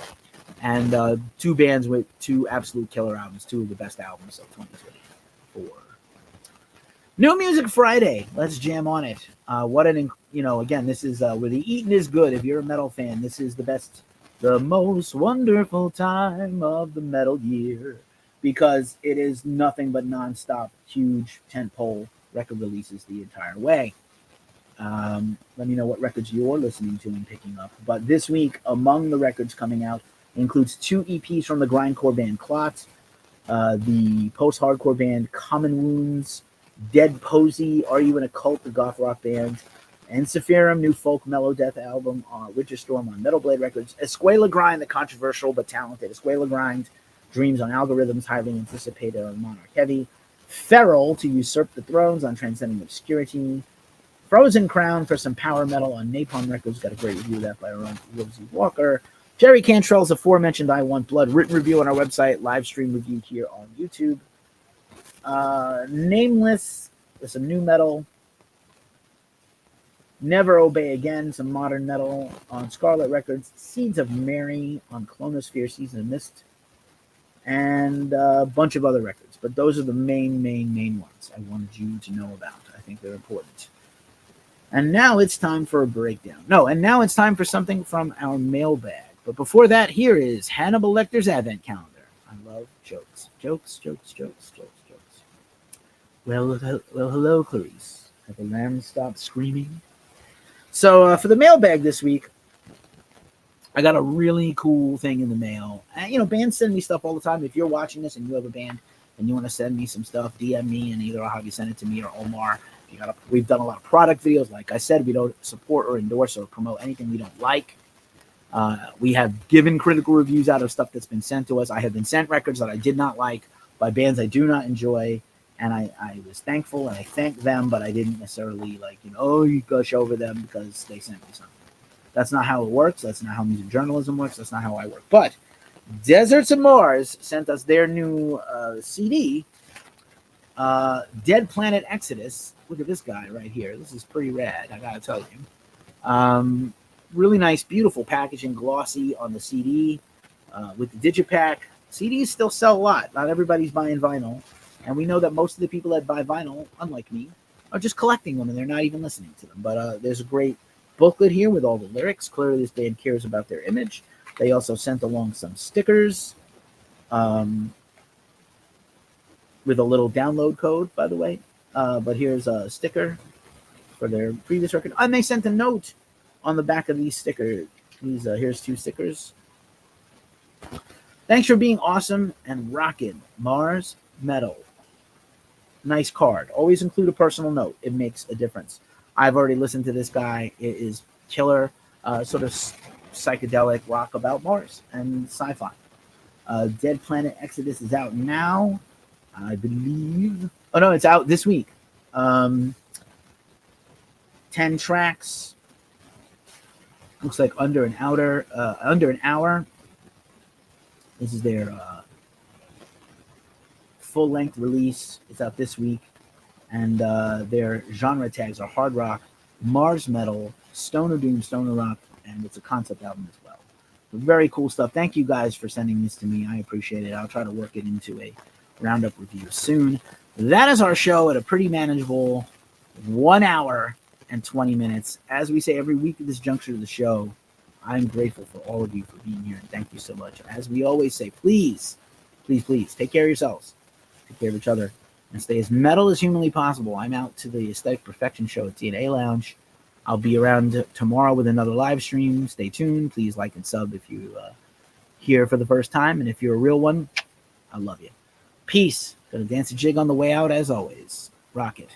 And two bands with two absolute killer albums, two of the best albums of 2024. New Music Friday. Let's jam on it. Again, this is where the eating is good. If you're a metal fan, this is the most wonderful time of the metal year, because it is nothing but nonstop, huge tentpole record releases the entire way. Let me know what records you're listening to and picking up. But this week, among the records coming out, includes 2 EPs from the grindcore band Clot, the post-hardcore band Common Wounds, Dead Posey, Are You in a Cult, the goth rock band, and Sephirim, new folk mellow death album on Winter Storm on Metal Blade Records, Escuela Grind, the controversial but talented Escuela Grind, Dreams on Algorithms, highly anticipated on Monarch Heavy, Feral, To Usurp the Thrones on Transcending Obscurity, Frozen Crown for some power metal on Napalm Records, got a great review of that by our own Rosie Walker, Jerry Cantrell's aforementioned I Want Blood written review on our website, live stream review here on YouTube. Nameless with some new metal. Never Obey Again, some modern metal on Scarlet Records. Seeds of Mary on Clonosphere, Season of Mist. And a bunch of other records. But those are the main ones I wanted you to know about. I think they're important. And now it's time for a breakdown. And now it's time for something from our mailbag. But before that, here is Hannibal Lecter's Advent Calendar. I love jokes. Jokes. Well, hello, Clarice. Have the lambs stopped screaming? So for the mailbag this week, I got a really cool thing in the mail. Bands send me stuff all the time. If you're watching this and you have a band and you want to send me some stuff, DM me, and either I'll have you send it to me or Omar. We've done a lot of product videos. Like I said, we don't support or endorse or promote anything we don't like. We have given critical reviews out of stuff that's been sent to us. I have been sent records that I did not like by bands I do not enjoy, and I was thankful and I thanked them, but I didn't necessarily you gush over them because they sent me something. That's not how it works. That's not how music journalism works. That's not how I work. But Deserts of Mars sent us their new CD, Dead Planet Exodus. Look at this guy right here. This is pretty rad, I gotta tell you. Really nice, beautiful packaging, glossy on the CD with the digipack. CDs still sell a lot. Not everybody's buying vinyl. And we know that most of the people that buy vinyl, unlike me, are just collecting them and they're not even listening to them. But there's a great booklet here with all the lyrics. Clearly this band cares about their image. They also sent along some stickers with a little download code, by the way. But here's a sticker for their previous record. And they sent a note on the back of these stickers. Here's 2 stickers. Thanks for being awesome and rocking Mars Metal. Nice card. Always include a personal note. It makes a difference. I've already listened to this guy. It is killer, sort of psychedelic rock about Mars and sci-fi. Dead Planet Exodus is out now, I believe. Oh no, it's out this week. 10 tracks. Looks like under an hour. This is their full-length release. It's out this week. And their genre tags are hard rock, Mars metal, stoner doom, stoner rock, and it's a concept album as well. So very cool stuff. Thank you guys for sending this to me. I appreciate it. I'll try to work it into a roundup review soon. That is our show at a pretty manageable 1 hour and 20 minutes. As we say every week at this juncture of the show, I'm grateful for all of you for being here, and thank you so much. As we always say, please take care of yourselves, take care of each other, and stay as metal as humanly possible. I'm out to the Aesthetic Perfection show at DNA Lounge. I'll be around tomorrow with another live stream. Stay tuned. Please like and sub if you here for the first time, and if you're a real one, I love you. Peace. Gonna dance a jig on the way out as always. Rock it.